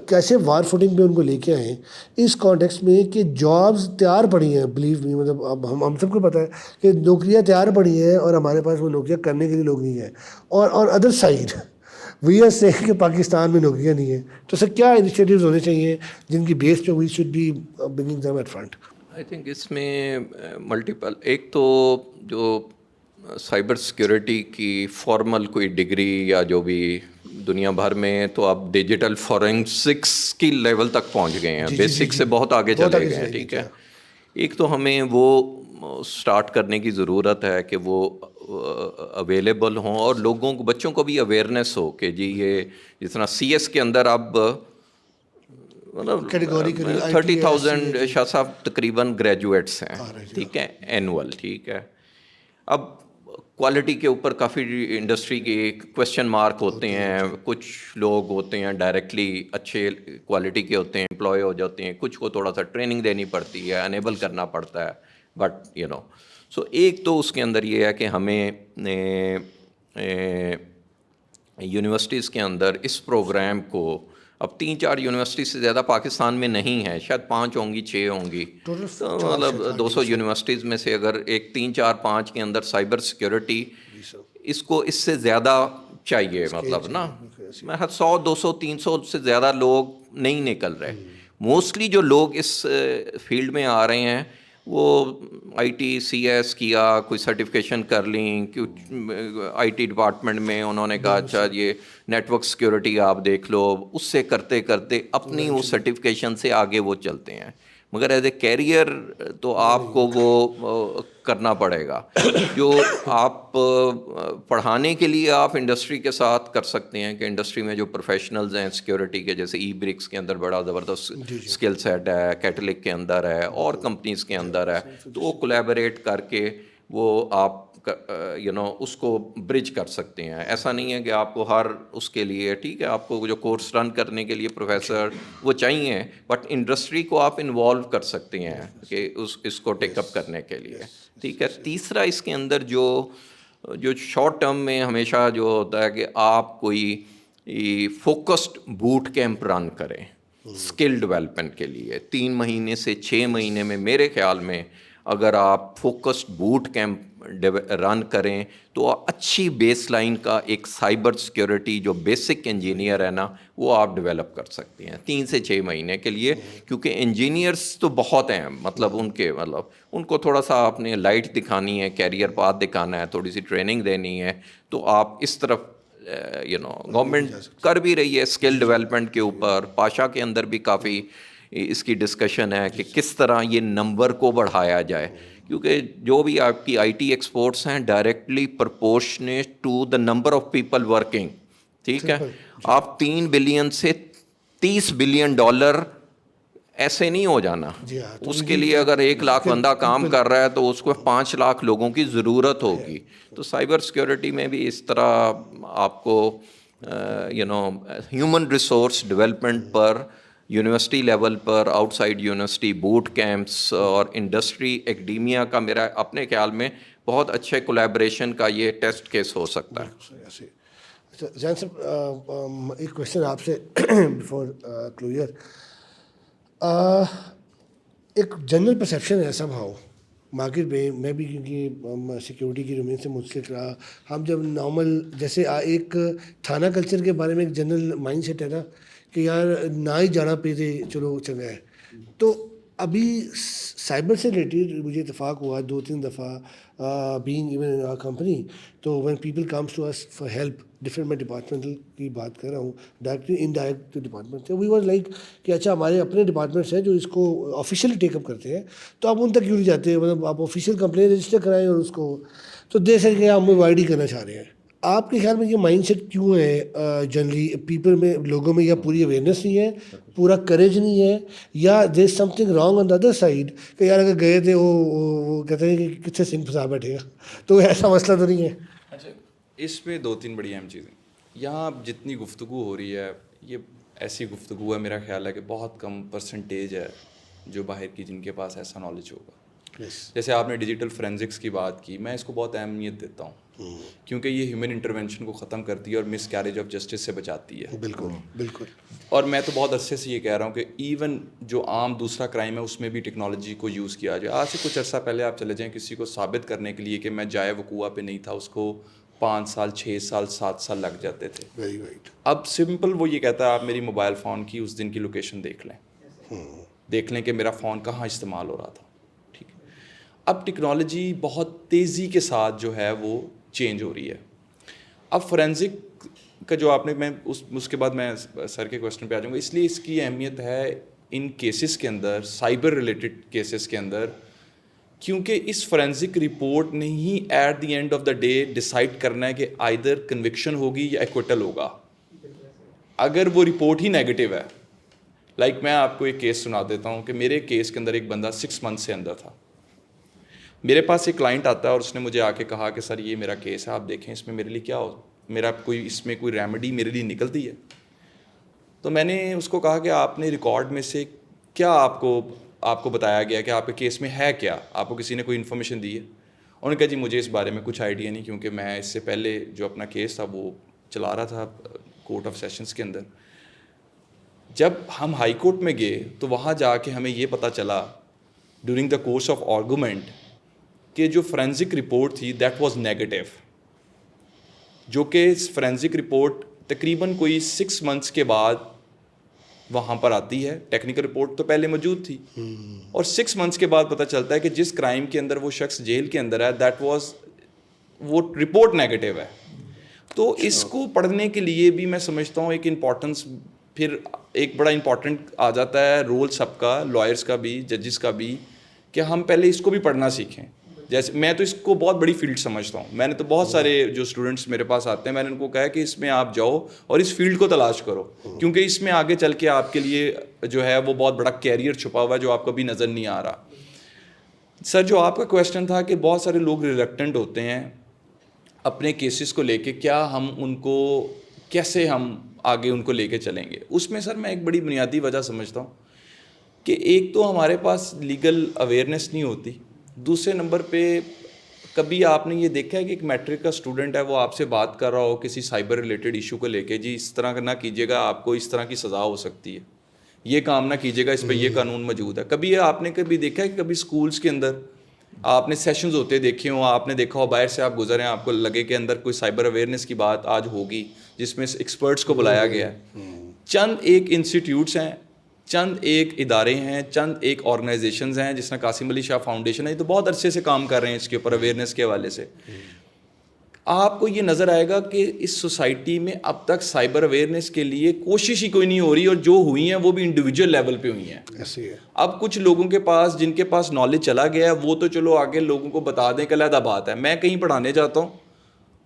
کیسے وار فوٹنگ پہ ان کو لے کے آئیں اس کانٹیکسٹ میں کہ جابز تیار پڑی ہیں. بلیو می, مطلب اب ہم سب کو پتہ ہے کہ نوکریاں تیار پڑی ہیں اور ہمارے پاس وہ نوکریاں کرنے کے لیے لوگ نہیں ہیں. اور other side we are seeing کہ پاکستان میں نوکریاں نہیں ہیں. تو سر کیا انیشیٹیوز ہونے چاہیے جن کی بیس پہ we should be bringing them at front? I think اس میں ملٹیپل, ایک تو جو سائبر سیکیورٹی کی فارمل کوئی ڈگری یا جو بھی دنیا بھر میں, تو آپ ڈیجیٹل فورینسکس کی لیول تک پہنچ گئے ہیں, بیسک سے بہت آگے چلے گئے ہیں. ٹھیک ہے, ایک تو ہمیں وہ اسٹارٹ کرنے کی ضرورت ہے کہ وہ اویلیبل ہوں اور لوگوں کو, بچوں کو بھی اویئرنیس ہو کہ جی یہ جس طرح CS کے اندر اب مطلب 30,000 شاہ صاحب تقریباً گریجویٹس ہیں. ٹھیک ہے, اینول. ٹھیک ہے, اب کوالٹی کے اوپر کافی انڈسٹری کے کویشچن مارک ہوتے ہیں. کچھ لوگ ہوتے ہیں ڈائریکٹلی اچھے کوالٹی کے ہوتے ہیں, امپلائی ہو جاتے ہیں, کچھ کو تھوڑا سا ٹریننگ دینی پڑتی ہے, انیبل کرنا پڑتا ہے. بٹ سو ایک تو اس کے اندر یہ ہے کہ ہمیں یونیورسٹیز کے اندر اس پروگرام کو, اب 3-4 یونیورسٹی سے زیادہ پاکستان میں نہیں ہے, شاید 5 ہوں گی 6 ہوں گی, تو مطلب 200 یونیورسٹیز میں سے اگر ایک 3-4-5 کے اندر سائبر سیکیورٹی, اس کو اس سے زیادہ چاہیے, مطلب نا 100 200 300 سے زیادہ لوگ نہیں نکل رہے. موسٹلی جو لوگ اس فیلڈ میں آ رہے ہیں وہ آئی ٹی سی ایس کیا, کوئی سرٹیفکیشن کر لیں, آئی ٹی ڈپارٹمنٹ میں انہوں نے کہا اچھا یہ نیٹ ورک سیکیورٹی آپ دیکھ لو, اس سے کرتے کرتے اپنی وہ سرٹیفکیشن سے آگے وہ چلتے ہیں. مگر ایز اے کیریئر تو آپ کو وہ کرنا پڑے گا. جو آپ پڑھانے کے لیے آپ انڈسٹری کے ساتھ کر سکتے ہیں کہ انڈسٹری میں جو پروفیشنلز ہیں سیکیورٹی کے, جیسے ای برکس کے اندر بڑا زبردست اسکل سیٹ ہے, کیٹلک کے اندر ہے, اور کمپنیز کے اندر ہے, تو وہ کولیبریٹ کر کے وہ آپ اس کو برج کر سکتے ہیں. ایسا نہیں ہے کہ آپ کو ہر اس کے لیے, ٹھیک ہے آپ کو جو کورس رن کرنے کے لیے پروفیسر وہ چاہیے, بٹ انڈسٹری کو آپ انوالو کر سکتے ہیں کہ اس کو ٹیک اپ کرنے کے لیے, ٹھیک ہے. تیسرا اس کے اندر جو شارٹ ٹرم میں ہمیشہ جو ہوتا ہے کہ آپ کوئی فوکسڈ بوٹ کیمپ رن کریں اسکل ڈیولپمنٹ کے لیے. 3 مہینے سے 6 مہینے میں میرے خیال میں اگر آپ فوکسڈ بوٹ کیمپ رن کریں تو اچھی بیس لائن کا ایک سائبر سیکیورٹی جو بیسک انجینئر ہے نا وہ آپ ڈیولپ کر سکتے ہیں 3 سے 6 مہینے کے لیے. کیونکہ انجینئرس تو بہت ہیں, مطلب ان کو تھوڑا سا آپ نے لائٹ دکھانی ہے, کیریئر پاتھ دکھانا ہے, تھوڑی سی ٹریننگ دینی ہے, تو آپ اس طرف گورنمنٹ کر بھی رہی ہے اسکل ڈیولپمنٹ کے اوپر. پاشا کے اندر بھی کافی اس کی ڈسکشن ہے کہ کس طرح یہ نمبر کو بڑھایا جائے, کیونکہ جو بھی آپ کی آئی ٹی ایکسپورٹس ہیں directly proportionate to the number of people working, ٹھیک ہے. آپ 3 بلین سے 30 بلین ڈالر ایسے نہیں ہو جانا. اس کے لیے اگر 1 لاکھ بندہ کام کر رہا ہے تو اس کو 5 لاکھ لوگوں کی ضرورت ہوگی. تو سائبر سیکیورٹی میں بھی اس طرح آپ کو ہیومن ریسورس ڈیولپمنٹ پر یونیورسٹی لیول پر, outside university boot camps اور انڈسٹری ایکڈیمیا کا میرا اپنے خیال میں بہت اچھے کولیبریشن کا یہ ٹیسٹ کیس ہو سکتا ہے. زین صاحب ایک کویشچن آپ سے بفور کلوئر. ایک جنرل پرسیپشن ہے سب ہاؤ مارکیٹ میں بھی, کیونکہ سیکیورٹی کی ڈومین سے منسلک رہا, ہم جب نارمل جیسے ایک تھانہ کلچر کے بارے میں ایک جنرل مائنڈ سیٹ ہے نا کہ یار نہ ہی جانا پہ دے چلو چنگا ہے. تو ابھی سائبر سے ریلیٹڈ مجھے اتفاق ہوا 2-3 دفعہ being even in our company, تو when people comes to us for help different, میں ڈپارٹمنٹل کی بات کر رہا ہوں, directly indirect department, we was like کہ اچھا ہمارے اپنے ڈپارٹمنٹس ہیں جو اس کو آفیشیلی ٹیک اپ کرتے ہیں, تو آپ ان تک کیوں نہیں جاتے, مطلب آپ آفیشیل کمپلین رجسٹر کرائیں اور اس کو تو دے سکیں کہ ہم وائڈ ہی کرنا چاہ رہے ہیں. آپ کے خیال میں یہ مائنڈ سیٹ کیوں ہے جنرلی پیپل میں, لوگوں میں, یا پوری اویئرنیس نہیں ہے, پورا کریج نہیں ہے, یا there is something wrong on the other side کہ یار اگر گئے تھے وہ کہتے ہیں کہ کتنے سنگھ پھنسا بیٹھے گا, تو ایسا مسئلہ تو نہیں ہے. اچھا, اس میں 2-3 بڑی اہم چیزیں. یہاں جتنی گفتگو ہو رہی ہے یہ ایسی گفتگو ہے, میرا خیال ہے کہ بہت کم پرسنٹیج ہے جو باہر کی جن کے پاس ایسا نالج ہوگا. جیسے آپ نے ڈیجیٹل فورینزکس کی بات کی, میں اس کو بہت اہمیت دیتا ہوں کیونکہ یہ ہیومن انٹرونشن کو ختم کرتی ہے اور مس کیریج آف جسٹس سے بچاتی ہے. بالکل بالکل. اور میں تو بہت عرصے سے یہ کہہ رہا ہوں کہ ایون جو عام دوسرا کرائم ہے اس میں بھی ٹیکنالوجی کو یوز کیا جائے. آج سے کچھ عرصہ پہلے آپ چلے جائیں کسی کو ثابت کرنے کے لیے کہ میں جائے وقوع پہ نہیں تھا, اس کو 5 سال 6 سال 7 سال لگ جاتے تھے. اب سمپل وہ یہ کہتا ہے آپ میری موبائل فون کی اس دن کی لوکیشن دیکھ لیں کہ میرا فون کہاں استعمال ہو رہا تھا. ٹھیک ہے, اب ٹیکنالوجی بہت تیزی کے ساتھ جو ہے وہ چینج ہو رہی ہے. اب فورینزک کا جو آپ نے, میں اس کے بعد میں سر کے کویسچن پہ آ جاؤں گا, اس لیے اس کی اہمیت ہے ان کیسز کے اندر, سائبر ریلیٹڈ کیسز کے اندر, کیونکہ اس فورینزک رپورٹ نے ہی at the end of the day decide کرنا ہے کہ آئدر کنوکشن ہوگی یا ایکویٹل ہوگا. اگر وہ رپورٹ ہی نیگیٹو ہے, لائک میں آپ کو ایک کیس سنا دیتا ہوں کہ میرے کیس کے اندر ایک بندہ 6 منتھ سے اندر تھا. میرے پاس ایک کلائنٹ آتا ہے اور اس نے مجھے آ کے کہا کہ سر یہ میرا کیس ہے, آپ دیکھیں اس میں میرے لیے کیا ہو, میرا کوئی اس میں کوئی ریمیڈی میرے لیے نکلتی ہے. تو میں نے اس کو کہا کہ آپ نے ریکارڈ میں سے کیا آپ کو بتایا گیا کہ آپ کے کیس میں ہے کیا, آپ کو کسی نے کوئی انفارمیشن دی ہے؟ انہوں نے کہا جی مجھے اس بارے میں کچھ آئیڈیا نہیں, کیونکہ میں اس سے پہلے جو اپنا کیس تھا وہ چلا رہا تھا کورٹ آف سیشنز کے اندر. جب ہم ہائی کورٹ میں گئے تو وہاں جا کے ہمیں یہ پتہ چلا during the course of argument کہ جو فورینزک رپورٹ تھی دیٹ واز نیگیٹو, جو کہ فورینزک رپورٹ تقریباً کوئی 6 منتھس کے بعد وہاں پر آتی ہے. ٹیکنیکل رپورٹ تو پہلے موجود تھی, اور 6 months کے بعد پتہ چلتا ہے کہ جس کرائم کے اندر وہ شخص جیل کے اندر ہے وہ رپورٹ نیگیٹو ہے. تو اس کو پڑھنے کے لیے بھی میں سمجھتا ہوں ایک امپورٹنس, پھر ایک بڑا امپورٹنٹ آ جاتا ہے رول سب کا, لائرس کا بھی, ججز کا بھی, کہ ہم پہلے اس کو بھی پڑھنا سیکھیں. جیسے میں تو اس کو بہت بڑی فیلڈ سمجھتا ہوں. میں نے تو بہت سارے جو اسٹوڈنٹس میرے پاس آتے ہیں, میں نے ان کو کہا کہ اس میں آپ جاؤ اور اس فیلڈ کو تلاش کرو, کیونکہ اس میں آگے چل کے آپ کے لیے جو ہے وہ بہت بڑا کیریئر چھپا ہوا ہے جو آپ کو بھی نظر نہیں آ رہا. سر, جو آپ کا کویسچن تھا کہ بہت سارے لوگ ریلیکٹنٹ ہوتے ہیں اپنے کیسز کو لے کے, کیا ہم ان کو کیسے ہم آگے ان کو لے کے چلیں گے, اس میں سر میں ایک بڑی بنیادی وجہ سمجھتا ہوں کہ ایک تو ہمارے پاس لیگل اویئرنیس نہیں ہوتی. دوسرے نمبر پہ کبھی آپ نے یہ دیکھا ہے کہ ایک میٹرک کا اسٹوڈنٹ ہے, وہ آپ سے بات کر رہا ہو کسی سائبر ریلیٹڈ ایشو کو لے کے, جی اس طرح نہ کیجیے گا, آپ کو اس طرح کی سزا ہو سکتی ہے, یہ کام نہ کیجیے گا, اس پہ یہ قانون موجود ہے. کبھی آپ نے کبھی دیکھا ہے کہ کبھی اسکولس کے اندر آپ نے سیشنز ہوتے دیکھے ہوں, آپ نے دیکھا ہو باہر سے آپ گزرے ہیں, آپ کو لگے کہ اندر کوئی سائبر اویئرنیس کی بات آج ہوگی جس میں ایکسپرٹس کو بلایا گیا ہے. چند ایک انسٹیٹیوٹس ہیں, چند ایک ادارے ہیں, چند ایک آرگنائزیشنز ہیں, جس میں قاسم علی شاہ فاؤنڈیشن ہے, یہ تو بہت عرصے سے کام کر رہے ہیں اس کے اوپر اویئرنیس کے حوالے سے. آپ کو یہ نظر آئے گا کہ اس سوسائٹی میں اب تک سائبر اویئرنیس کے لیے کوشش ہی کوئی نہیں ہو رہی, اور جو ہوئی ہیں وہ بھی انڈیویجول لیول پہ ہوئی ہیں. ایسے ہے. اب کچھ لوگوں کے پاس, جن کے پاس نالج چلا گیا ہے, وہ تو چلو آگے لوگوں کو بتا دیں کہ علیحدہ بات ہے. میں کہیں پڑھانے جاتا ہوں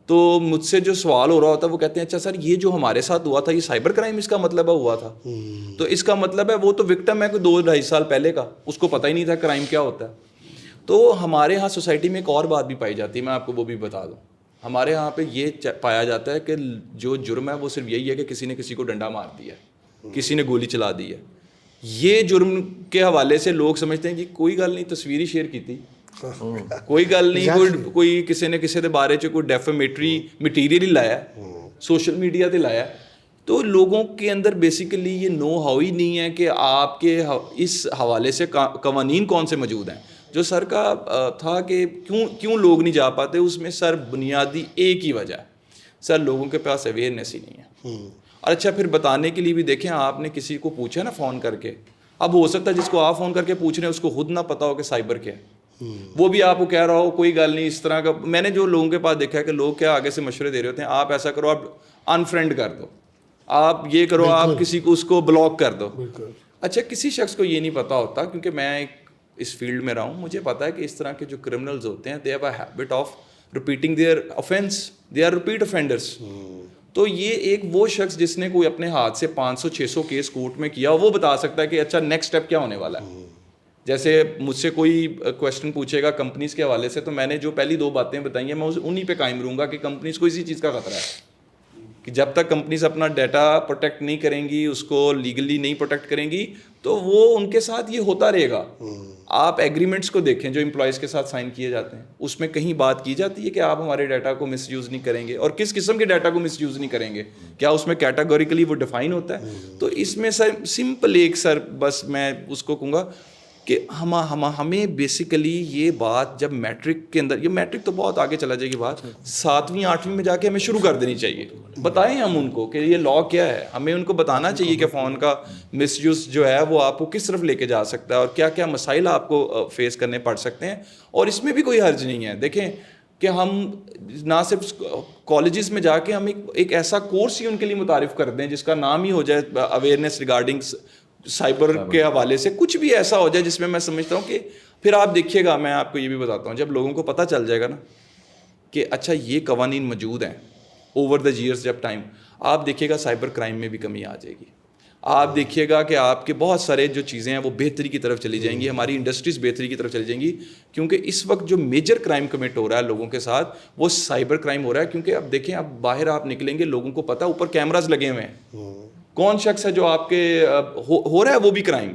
تو مجھ سے جو سوال ہو رہا ہوتا ہے وہ کہتے ہیں اچھا سر یہ جو ہمارے ساتھ ہوا تھا یہ سائبر کرائم اس کا مطلب ہے ہوا تھا, تو اس کا مطلب ہے وہ تو وکٹم ہے کوئی 2-2.5 سال پہلے کا, اس کو پتہ ہی نہیں تھا کرائم کیا ہوتا ہے. تو ہمارے ہاں سوسائٹی میں ایک اور بات بھی پائی جاتی ہے, میں آپ کو وہ بھی بتا دوں. ہمارے ہاں پہ یہ پایا جاتا ہے کہ جو جرم ہے وہ صرف یہی ہے کہ کسی نے کسی کو ڈنڈا مار دیا ہے, کسی نے گولی چلا دی ہے. یہ جرم کے حوالے سے لوگ سمجھتے ہیں کہ کوئی گل نہیں, تصویری شیئر کی تھی, کوئی گل نہیں, کوئی کسی نے کسی کے بارے چ کوئی ڈیفیمیٹری مٹیریل ہی لایا, سوشل میڈیا تے لایا. تو لوگوں کے اندر بیسیکلی یہ نو ہاؤ ہی نہیں ہے کہ آپ کے اس حوالے سے قوانین کون سے موجود ہیں. جو سر کا تھا کہ کیوں لوگ نہیں جا پاتے, اس میں سر بنیادی ایک ہی وجہ ہے, سر لوگوں کے پاس اویئرنیس ہی نہیں ہے. اور اچھا پھر بتانے کے لیے بھی دیکھیں, آپ نے کسی کو پوچھا نا فون کر کے, اب ہو سکتا ہے جس کو آپ فون کر کے پوچھ رہے ہیں اس کو خود نہ پتا ہو کہ سائبر کیا ہے, وہ بھی آپ کو کہہ رہا ہو کوئی گل نہیں اس طرح کا. میں نے جو لوگوں کے پاس دیکھا ہے کہ لوگ کیا آگے سے مشورے دے رہے ہوتے ہیں, آپ ایسا کرو, آپ انفرینڈ کر دو, آپ یہ کرو, آپ کسی کو اس کو بلاک کر دو. اچھا کسی شخص کو یہ نہیں پتا ہوتا, کیونکہ میں ایک اس فیلڈ میں رہا ہوں, مجھے پتا ہے کہ اس طرح کے جو کرمنلز ہوتے ہیں they have a habit of repeating their offense, they are repeat offenders. تو یہ ایک وہ شخص جس نے کوئی اپنے ہاتھ سے 500-600 کیس کورٹ میں کیا, وہ بتا سکتا ہے کہ اچھا نیکسٹ اسٹیپ کیا ہونے والا ہے. جیسے مجھ سے کوئی کویشچن پوچھے گا کمپنیز کے حوالے سے, تو میں نے جو پہلی 2 باتیں بتائی ہیں میں انہیں پہ قائم رہوں گا کہ کمپنیز کو اسی چیز کا خطرہ ہے کہ جب تک کمپنیز اپنا ڈیٹا پروٹیکٹ نہیں کریں گی, اس کو لیگلی نہیں پروٹیکٹ کریں گی, تو وہ ان کے ساتھ یہ ہوتا رہے گا. آپ ایگریمنٹس کو دیکھیں جو امپلائیز کے ساتھ سائن کیے جاتے ہیں, اس میں کہیں بات کی جاتی ہے کہ آپ ہمارے ڈیٹا کو مس یوز نہیں کریں گے, اور کس قسم کے ڈیٹا کو مس یوز نہیں کریں گے, کیا اس میں کیٹاگوریکلی وہ ڈیفائن ہوتا ہے. تو اس میں سر سمپل ایک سر بس میں اس کو کہوں گا کہ ہمیں بیسیکلی یہ بات جب میٹرک کے اندر, یہ میٹرک تو بہت آگے چلا جائے گی بات, 7ویں 8ویں میں جا کے ہمیں شروع کر دینی چاہیے. بتائیں ہم ان کو کہ یہ لا کیا ہے, ہمیں ان کو بتانا چاہیے کہ فون کا مس یوز جو ہے وہ آپ کو کس طرف لے کے جا سکتا ہے, اور کیا کیا مسائل آپ کو فیس کرنے پڑ سکتے ہیں. اور اس میں بھی کوئی حرج نہیں ہے. دیکھیں کہ ہم نہ صرف کالجز میں جا کے ہم ایک ایسا کورس ہی ان کے لیے متعارف کر دیں جس کا نام ہی ہو جائے اویئرنیس ریگارڈنگ سائبر کے حوالے سے, کچھ بھی ایسا ہو جائے جس میں سمجھتا ہوں کہ پھر آپ دیکھیے گا, میں آپ کو یہ بھی بتاتا ہوں, جب لوگوں کو پتہ چل جائے گا نا کہ اچھا یہ قوانین موجود ہیں اوور دا ایئرس, جب ٹائم آپ دیکھیے گا سائبر کرائم میں بھی کمی آ جائے گی. آپ دیکھیے گا کہ آپ کے بہت سارے جو چیزیں ہیں وہ بہتری کی طرف چلی جائیں گی, ہماری انڈسٹریز بہتری کی طرف چلی جائیں گی, کیونکہ اس وقت جو میجر کرائم کمٹ ہو رہا ہے لوگوں کے ساتھ وہ سائبر کرائم ہو رہا ہے. کیونکہ اب دیکھیں, اب باہر آپ نکلیں گے, لوگوں کو پتہ اوپر کیمراز لگے ہوئے ہیں, کون شخص ہے جو آپ کے ہو رہا ہے وہ بھی کرائم.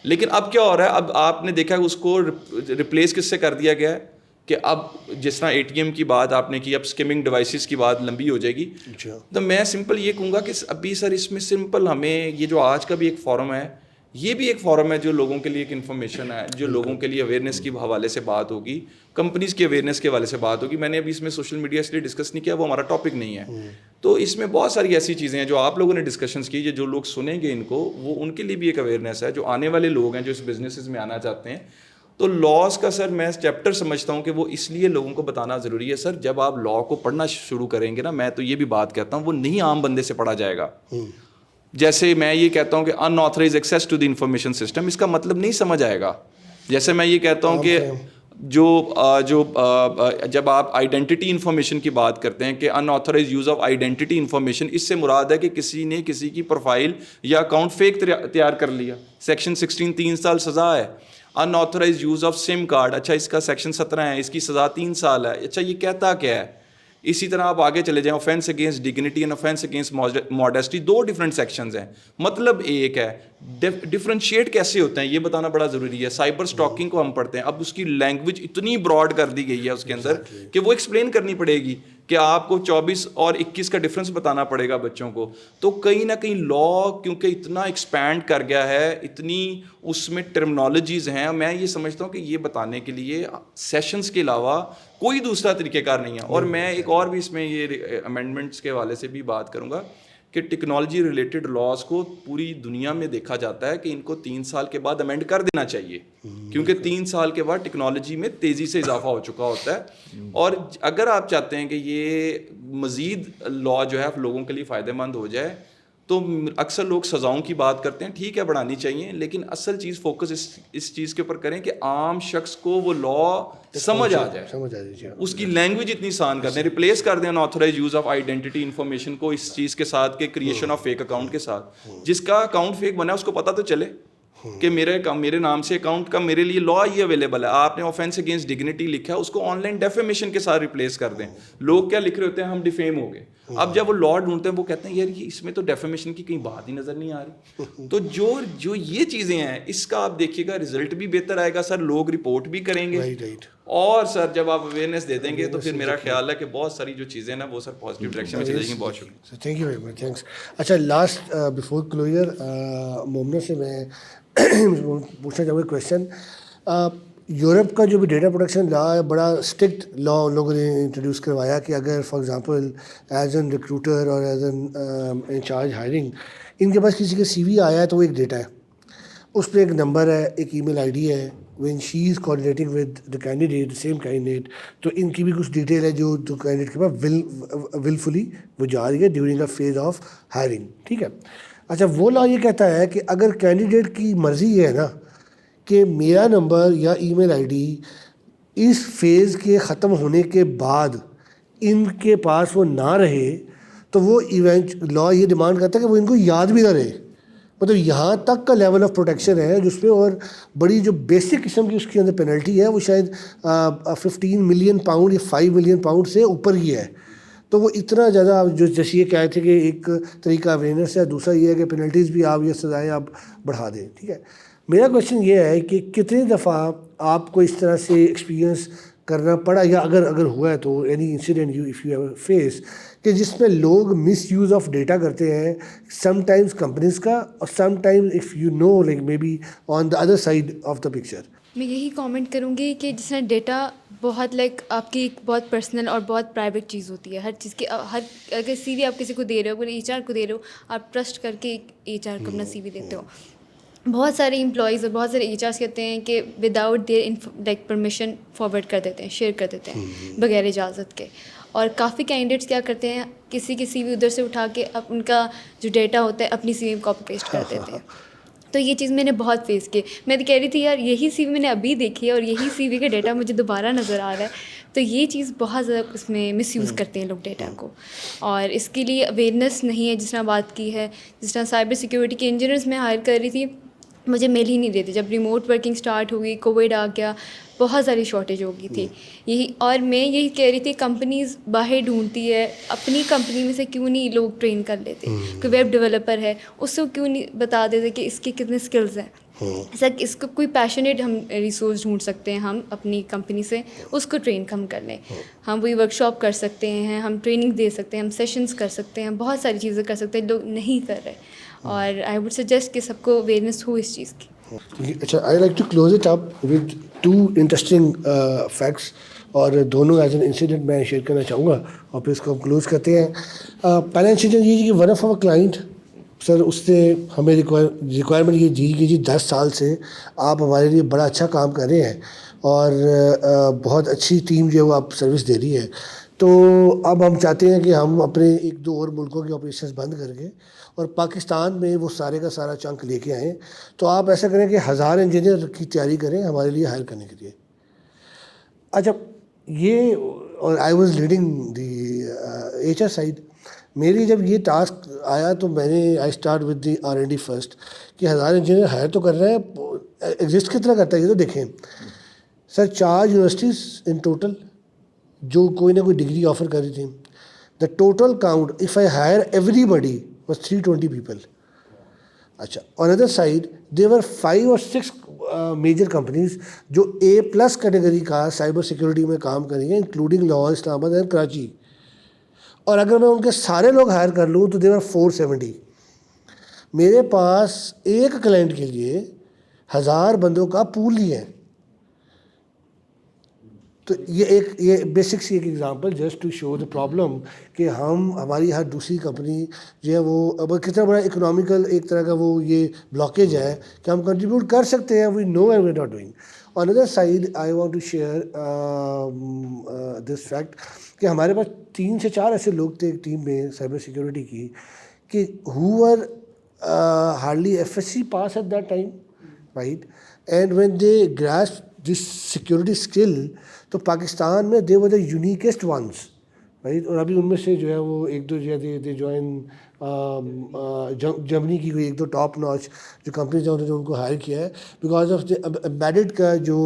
لیکن اب کیا ہو رہا ہے, اب آپ نے دیکھا اس کو ریپلیس کس سے کر دیا گیا ہے کہ اب جس طرح ATM کی بات آپ نے کی, اب اسکیمنگ ڈیوائسز کی بات لمبی ہو جائے گی. تو میں سمپل یہ کہوں گا کہ ابھی سر اس میں سمپل ہمیں یہ جو آج کا بھی ایک فورم ہے یہ بھی ایک فورم ہے جو لوگوں کے لیے ایک انفارمیشن ہے, جو لوگوں کے لیے اویئرنیس کے حوالے سے بات ہوگی, کمپنیز کی اویئرنیس کے حوالے سے بات ہوگی. میں نے ابھی اس میں سوشل میڈیا اس لیے ڈسکس نہیں کیا, وہ ہمارا ٹاپک نہیں ہے. تو اس میں بہت ساری ایسی چیزیں ہیں جو آپ لوگوں نے ڈسکشنز کی, جو لوگ سنیں گے ان کو, وہ ان کے لیے بھی ایک اویئرنیس ہے. جو آنے والے لوگ ہیں جو اس بزنسز میں آنا چاہتے ہیں, تو لاس کا سر میں چیپٹر سمجھتا ہوں کہ وہ اس لیے لوگوں کو بتانا ضروری ہے. سر جب آپ لا کو پڑھنا شروع کریں گے نا, میں تو یہ بھی بات کہتا ہوں, وہ نہیں عام بندے سے پڑھا جائے گا. جیسے میں یہ کہتا ہوں کہ unauthorized access to the information system, اس کا مطلب نہیں سمجھ آئے گا. جیسے میں یہ کہتا ہوں کہ جب آپ آئیڈینٹی انفارمیشن کی بات کرتے ہیں کہ unauthorized use of identity information, اس سے مراد ہے کہ کسی نے کسی کی پروفائل یا اکاؤنٹ فیک تیار کر لیا. سیکشن 16 3 سال سزا ہے. Unauthorized use of some card, اچھا اس کا سیکشن 17 ہے, اس کی سزا 3 سال ہے. اچھا یہ کہتا کیا ہے؟ اسی طرح آپ آگے چلے جائیں, offence against dignity and offence against modesty, 2 different sections ہیں, مطلب ایک ہے. ڈفرینشیٹ کیسے ہوتے ہیں یہ بتانا بڑا ضروری ہے. سائبر اسٹاکنگ کو ہم پڑھتے ہیں, اب اس کی لینگویج اتنی براڈ کر دی گئی ہے اس کے اندر کہ وہ ایکسپلین کرنی پڑے گی کہ آپ کو 24 اور 21 کا ڈفرینس بتانا پڑے گا بچوں کو. تو کہیں نہ کہیں لا کیونکہ اتنا ایکسپینڈ کر گیا ہے, اتنی اس میں ٹرمنالوجیز ہیں, میں یہ سمجھتا ہوں کہ یہ بتانے کے لیے سیشنز کے علاوہ کوئی دوسرا طریقہ کار نہیں ہے. اور میں ایک اور بھی اس میں یہ امینڈمنٹس کے حوالے سے بھی بات کروں گا کہ ٹیکنالوجی ریلیٹڈ لاس کو پوری دنیا میں دیکھا جاتا ہے کہ ان کو 3 سال کے بعد امینڈ کر دینا چاہیے, کیونکہ 3 سال کے بعد ٹیکنالوجی میں تیزی سے اضافہ ہو چکا ہوتا ہے. اور اگر آپ چاہتے ہیں کہ یہ مزید لا جو ہے لوگوں کے لیے فائدہ مند ہو جائے, تو اکثر لوگ سزاؤں کی بات کرتے ہیں, ٹھیک ہے بڑھانی چاہیے, لیکن اصل چیز فوکس اس چیز کے اوپر کریں کہ عام شخص کو وہ لا سمجھ آ جائے, اس کی لینگویج اتنی آسان کر دیں, ریپلیس کر دیں انآتھرائز یوز آف آئیڈینٹی انفارمیشن کو اس چیز کے ساتھ کہ کریشن آف فیک اکاؤنٹ کے ساتھ. جس کا اکاؤنٹ فیک بنا ہے اس کو پتہ تو چلے کہ میرے نام سے اکاؤنٹ کا میرے لیے لا یہ اویلیبل ہے. آپ نے آفینس اگینسٹ ڈگنیٹی لکھا ہے, اس کو آن لائن ڈیفیمیشن کے ساتھ ریپلیس کر دیں. لوگ کیا لکھ رہے ہوتے ہیں, ہم ڈیفیم ہو گئے. اب جب وہ لا ڈھونڈتے ہیں وہ کہتے ہیں یار یہ اس میں تو ڈیفیمیشن کی کہیں بات ہی نظر نہیں آ رہی. تو جو یہ چیزیں ہیں اس کا آپ دیکھیے گا رزلٹ بھی بہتر آئے گا. سر لوگ رپورٹ بھی کریں گے, اور سر جب آپ اویئرنیس دے دیں گے تو پھر میرا خیال ہے کہ بہت ساری جو چیزیں نا وہ سر پازیٹیو ڈائریکشن میں چلے جائیں گی. بہت شکریہ. Thank you very much, thanks. اچھا لاسٹ بیفور کلوجر مومنہ سے میں پوچھنا چاہوں گا کویشچن. یورپ کا جو بھی ڈیٹا پروٹیکشن لا ہے, بڑا اسٹرکٹ لا ان لوگوں نے انٹروڈیوس کروایا کہ اگر for example as an recruiter اور ایز این انچارج ہائرنگ ان کے پاس کسی کا سی وی آیا ہے تو وہ ایک ڈیٹا ہے, اس پہ ایک نمبر ہے, ایک ای میل آئی ڈی ہے. When she is coordinating with the candidate, same candidate, تو ان کی بھی کچھ ڈیٹیل ہے جو کینڈیڈیٹ کے پاس ولفلی وہ جا رہی ہے during a phase of hiring. ٹھیک ہے. اچھا وہ لا یہ کہتا ہے کہ اگر کینڈیڈیٹ کی مرضی یہ ہے نا کہ میرا نمبر یا ای میل آئی ڈی اس فیز کے ختم ہونے کے بعد ان کے پاس وہ نہ رہے, تو وہ ایونٹ لا یہ ڈیمانڈ کرتا ہے کہ وہ ان کو یاد بھی نہ رہے. مطلب یہاں تک کا لیول آف پروٹیکشن ہے جس پہ, اور بڑی جو بیسک قسم کی اس کے اندر پینلٹی ہے وہ شاید 15 ملین پاؤنڈ یا 5 ملین پاؤنڈ سے اوپر ہی ہے. تو وہ اتنا زیادہ جو جیسے یہ کہے تھے کہ ایک طریقہ اویئرنیس ہے, دوسرا یہ ہے کہ پینلٹیز بھی آپ یہ سزائیں آپ بڑھا دیں. ٹھیک ہے. میرا کویشچن یہ ہے کہ کتنی دفعہ آپ کو اس طرح سے ایکسپیرینس کرنا پڑا, یا اگر ہوا ہے تو any incident you if you have face, کہ جس میں لوگ مس یوز آف ڈیٹا کرتے ہیں, سم ٹائمز کمپنیز کا, اور sometimes if you know like maybe on the other side of the picture. میں یہی کامنٹ کروں گی کہ جس طرح ڈیٹا بہت لائک آپ کی ایک بہت پرسنل اور بہت پرائیویٹ چیز ہوتی ہے. ہر چیز کی اگر سی وی آپ کسی کو دے رہے ہو, اگر ایچ آر کو دے رہے ہو, آپ ٹرسٹ کر کے ایچ آر کو اپنا سی وی دیتے ہو. بہت سارے امپلائیز اور بہت سارے ایچ آرس کہتے ہیں کہ without their like permission forward کر دیتے ہیں, شیئر کر دیتے ہیں بغیر اجازت کے. اور کافی کینڈیڈیٹس کیا کرتے ہیں, کسی کی سی وی ادھر سے اٹھا کے اب ان کا جو ڈیٹا ہوتا ہے اپنی سی وی میں کاپی پیسٹ کر دیتے ہیں. تو یہ چیز میں نے بہت فیس کی. میں تو کہہ رہی تھی یار یہی سی وی میں نے ابھی دیکھی ہے اور یہی سی وی کا ڈیٹا مجھے دوبارہ نظر آ رہا ہے. تو یہ چیز بہت زیادہ اس میں مس یوز کرتے ہیں لوگ ڈیٹا کو, اور اس کے لیے اویئرنیس نہیں ہے. جس طرح بات کی ہے, جس طرح سائبر سیکیورٹی کے انجینئرز میں ہائر کر رہی تھی, مجھے مل ہی نہیں دیتے. جب ریموٹ ورکنگ اسٹارٹ ہوئی, کووڈ آ گیا, بہت ساری شارٹیج ہو گئی تھی یہی. اور میں یہی کہہ رہی تھی کمپنیز باہر ڈھونڈتی ہے, اپنی کمپنی میں سے کیوں نہیں لوگ ٹرین کر لیتے. کوئی ویب ڈیولپر ہے, اس کو کیوں نہیں بتا دیتے کہ اس کے کتنے اسکلز ہیں. سر اس کو کوئی پیشنیٹ ہم ریسورس ڈھونڈ سکتے ہیں ہم اپنی کمپنی سے, اس کو ٹرین ہم کر لیں. ہم وہی ورک شاپ کر سکتے ہیں, ہم ٹریننگ دے سکتے ہیں, ہم سیشنز کر سکتے ہیں, بہت ساری چیزیں کر سکتے ہیں. لوگ نہیں کر رہے. اور آئی ووڈ سجیسٹ کہ سب کو اویئرنیس ہو اس چیز کی. اچھا, I like to close it up with 2 interesting facts, اور دونوں ایز این انسیڈنٹ میں شیئر کرنا چاہوں گا اور پھر اس کو ہم کلوز کرتے ہیں. پہلا انسیڈنٹ یہ کہ ون آف آور کلائنٹ سر, اس نے ہمیں ریکوائرمنٹ یہ دی کہ جی 10 سال سے آپ ہمارے لیے بڑا اچھا کام کر رہے ہیں اور بہت اچھی ٹیم جو ہے وہ آپ سروس دے رہی ہے, تو اب ہم چاہتے ہیں کہ ہم اپنے 1-2 اور ملکوں کے آپریشنز بند کر کے اور پاکستان میں وہ سارے کا سارا چنک لے کے آئیں. تو آپ ایسا کریں کہ 1000 انجینئر کی تیاری کریں ہمارے لیے ہائر کرنے کے لیے. اچھا, یہ اور I was leading the HR side. میری جب یہ ٹاسک آیا تو میں نے I start with the R&D first کہ 1000 انجینئر ہائر تو کر رہے ہیں, ایگزسٹ کتنا کرتا ہے یہ تو دیکھیں. سر 4 یونیورسٹیز ان ٹوٹل جو کوئی نہ کوئی ڈگری آفر کر رہی تھیں. The total count of I hire everybody was 320 people. اچھا, on other side there were 5 or 6 major companies جو A+ کیٹیگری کا سائبر سیکورٹی میں کام کریں گے, انکلوڈنگ لاہور, اسلام آباد اینڈ کراچی. اور اگر میں ان کے سارے لوگ ہائر کر لوں تو دیور 470. میرے پاس ایک کلائنٹ کے لیے 1000 بندوں کا پول ہی ہے. تو یہ بیسک سی ایک example just to show the problem کہ ہماری ہر دوسری کمپنی جو ہے وہ اب کتنا بڑا اکنامیکل ایک طرح کا وہ یہ بلاکیج ہے کہ ہم کنٹریبیوٹ کر سکتے ہیں, we know and we are not doing. On other side I want to share this fact کہ ہمارے پاس 3 سے 4 ایسے لوگ تھے ایک ٹیم میں سائبر سیکورٹی کی کہ who were hardly FSC pass at that time, right? And when they grasped this security skill, تو پاکستان میں they were the uniquest ones, right? اور ابھی ان میں سے جو ہے وہ 1-2 جو ہے they join جرمنی کی کوئی 1-2 ٹاپ ناچ جو کمپنیز ہیں انہوں نے ان کو ہائر کیا ہے بیکاز آف embedded کا جو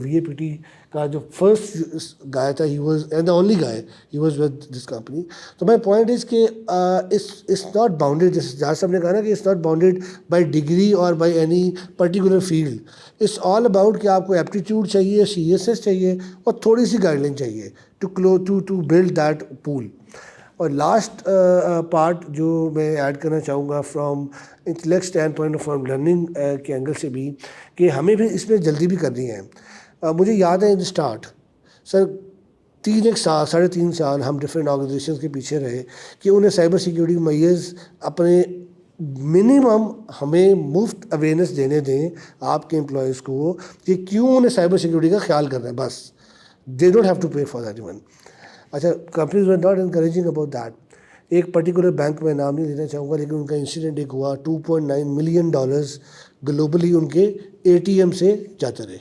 VAPT کا جو فرسٹ گائے تھا, he was and the only guy, he was with this company. تو مائی پوائنٹ از کہ اٹس ناٹ باؤنڈیڈ, جیسے جاز صاحب نے کہا نا کہ it's not bounded by degree اور by any particular field. It's all about کہ آپ کو ایپٹیٹیوڈ چاہیے, CSS چاہیے اور تھوڑی سی گائڈ لائن چاہیے ٹو بلڈ دیٹ پول. اور لاسٹ پارٹ جو میں ایڈ کرنا چاہوں گا فرام انٹلیکٹ اسٹینڈ پوائنٹ اور فرام لرننگ کے اینگل سے بھی کہ ہمیں بھی اس میں جلدی بھی کرنی ہے. مجھے یاد ہے ان اسٹارٹ سر 3 سال 3.5 سال ہم ڈفرینٹ آرگنائزیشنس کے پیچھے رہے کہ انہیں سائبر سیکورٹی میئرز اپنے منیمم ہمیں مفت اویئرنیس دینے دیں آپ کے امپلائیز کو کہ کیوں انہیں سائبر سیکورٹی کا خیال کرنا ہے, بس they don't have to pay for that even. اچھا, companies were not encouraging about that. ایک پرٹیکولر بینک میں نام نہیں لینا چاہوں گا لیکن ان کا انسیڈنٹ ایک ہوا, $2.9 ملین گلوبلی ان کے ATM سے جاتے رہے.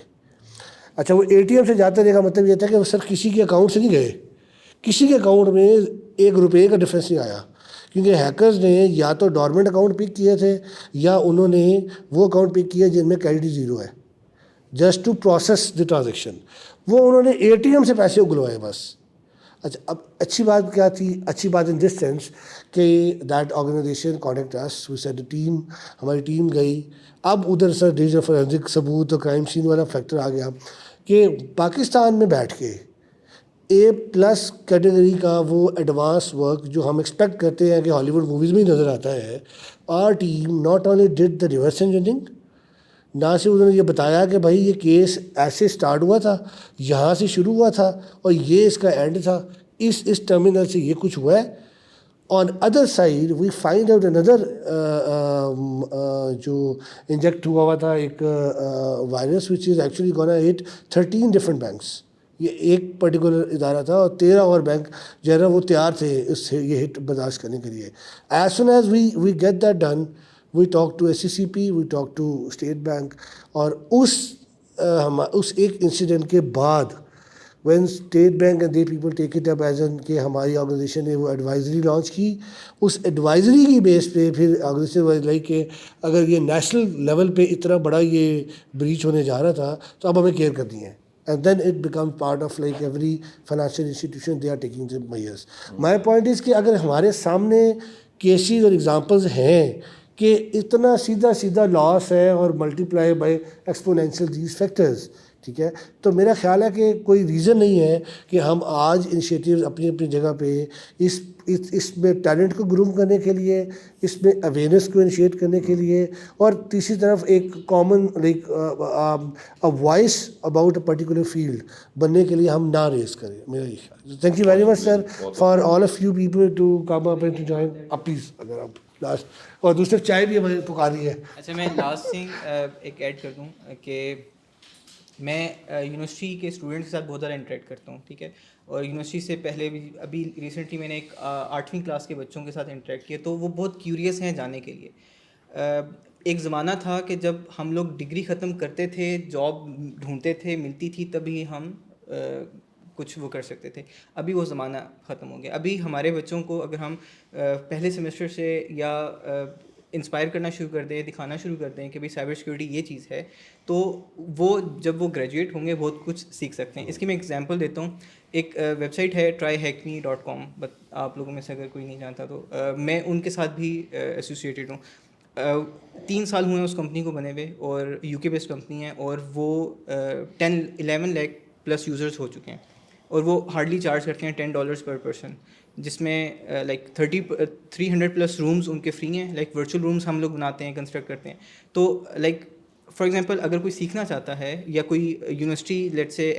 اچھا, وہ ATM سے جاتے رہے کا مطلب یہ تھا کہ وہ سر کسی کے اکاؤنٹ سے نہیں گئے, کسی کے اکاؤنٹ میں $1 کا ڈفرینس نہیں آیا کیونکہ ہیکرز نے یا تو ڈورمنٹ اکاؤنٹ پک کیے تھے یا انہوں نے وہ اکاؤنٹ پک کیا جن میں کریڈٹ 0 ہے, just to process the transaction. وہ انہوں نے ATM سے پیسے اگلوائے بس. اچھا, اب اچھی بات کیا تھی؟ اچھی بات ان دس سینس کہ that organisation contact us, we said team, ہماری ٹیم گئی. اب ادھر سر ڈیجیٹل فورینسک ثبوت اور کرائم سین والا فیکٹر آ گیا کہ پاکستان میں بیٹھ کے A+ کیٹیگری کا وہ ایڈوانس ورک جو ہم ایکسپیکٹ کرتے ہیں کہ ہالی ووڈ موویز میں ہی نظر آتا ہے, our team not only did the reverse engineering, نہ صرف انہوں نے یہ بتایا کہ بھائی یہ کیس ایسے اسٹارٹ ہوا تھا, یہاں سے شروع ہوا تھا اور یہ اس کا اینڈ تھا, اس ٹرمینل سے یہ کچھ ہوا ہے. On other side we find out اندر جو انجیکٹ ہوا تھا ایک virus which is actually gonna hit 13 different banks. یہ ایک پرٹیکولر ادارہ تھا اور 13 اور بینک جو ہے نا وہ تیار تھے اس سے یہ ہٹ برداشت کرنے کے لیے. As soon as we get that done, we talk to SCCP, we talk to State Bank. اور اس ایک انسیڈنٹ کے بعد when State Bank and they people take it up as an کہ ہماری آرگنائزیشن نے وہ ایڈوائزری لانچ کی, اس ایڈوائزری کی بیس پہ پھر آرگنائزیشن لائک کہ اگر یہ نیشنل لیول پہ اتنا بڑا یہ بریچ ہونے جا رہا تھا تو اب ہمیں کیئر کرنی ہے. And then it becomes part of like every financial institution, they are taking the measures. My point is کہ اگر ہمارے سامنے کیسز اور ایگزامپلز ہیں کہ اتنا سیدھا لاس ہے اور multi ply by exponential these factors, ٹھیک ہے. تو میرا خیال ہے کہ کوئی ریزن نہیں ہے کہ ہم آج انیشیٹیوز اپنی اپنی جگہ پہ اس میں ٹیلنٹ کو گروم کرنے کے لیے, اس میں اویئرنیس کو انیشیٹ کرنے کے لیے, اور تیسری طرف ایک common like voice about a particular field بننے کے لیے ہم نہ ریز کریں. میرا یہ خیال. Thank you very much sir for all of you people to come up and to join. اب پلیز اگر آپ لاسٹ, اور دوسرے چائے بھی ہمیں پکاری ہے. اچھا میں لاسٹ تھنگ ایک ایڈ کر دوں کہ میں یونیورسٹی کے اسٹوڈنٹ کے ساتھ بہت زیادہ انٹریکٹ کرتا ہوں, ٹھیک ہے, اور یونیورسٹی سے پہلے بھی ابھی ریسنٹلی میں نے ایک 8ویں کلاس کے بچوں کے ساتھ انٹریکٹ کیا, تو وہ بہت کیوریس ہیں جاننے کے لیے. ایک زمانہ تھا کہ جب ہم لوگ ڈگری ختم کرتے تھے, جاب ڈھونڈتے تھے, ملتی تھی تبھی ہم کچھ وہ کر سکتے تھے. ابھی وہ زمانہ ختم ہو گیا. ابھی ہمارے بچوں کو اگر ہم پہلے سیمسٹر سے یا انسپائر کرنا شروع کر دیں, دکھانا شروع کر دیں کہ بھائی سائبر سیکورٹی یہ چیز ہے, تو وہ جب وہ گریجویٹ ہوں گے بہت کچھ سیکھ سکتے ہیں. اس کی میں ایگزامپل دیتا ہوں. ایک ویب سائٹ ہے tryhackme.com, آپ لوگوں میں سے اگر کوئی نہیں جانتا تو میں ان کے ساتھ بھی ایسوسیٹیڈ ہوں. 3 سال ہوئے ہیں اس کمپنی کو بنے ہوئے, اور یو کے بیسڈ کمپنی ہے, اور وہ 11 لاکھ پلس یوزرس ہو چکے ہیں, اور وہ ہارڈلی چارج کرتے ہیں $10 پر پرسن, جس میں لائک 300 پلس رومز ان کے فری ہیں. لائک ورچوئل رومز ہم لوگ بناتے ہیں, کنسٹرکٹ کرتے ہیں. تو لائک فار ایگزامپل اگر کوئی سیکھنا چاہتا ہے, یا کوئی یونیورسٹی لیٹ سے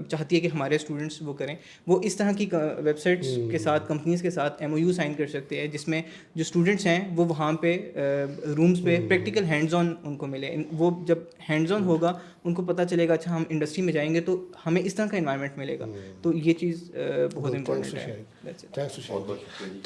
چاہتی ہے کہ ہمارے اسٹوڈنٹس وہ کریں, وہ اس طرح کی ویب سائٹس کے ساتھ, کمپنیز کے ساتھ MOU سائن کر سکتے ہیں, جس میں جو اسٹوڈنٹس ہیں وہ وہاں پہ رومز پہ پریکٹیکل ہینڈز آن ان کو ملے. وہ جب ہینڈز آن ہوگا ان کو پتہ چلے گا اچھا ہم انڈسٹری میں جائیں گے تو ہمیں اس طرح کا انوائرمنٹ ملے گا. تو یہ چیز بہت امپورٹنٹ ہے.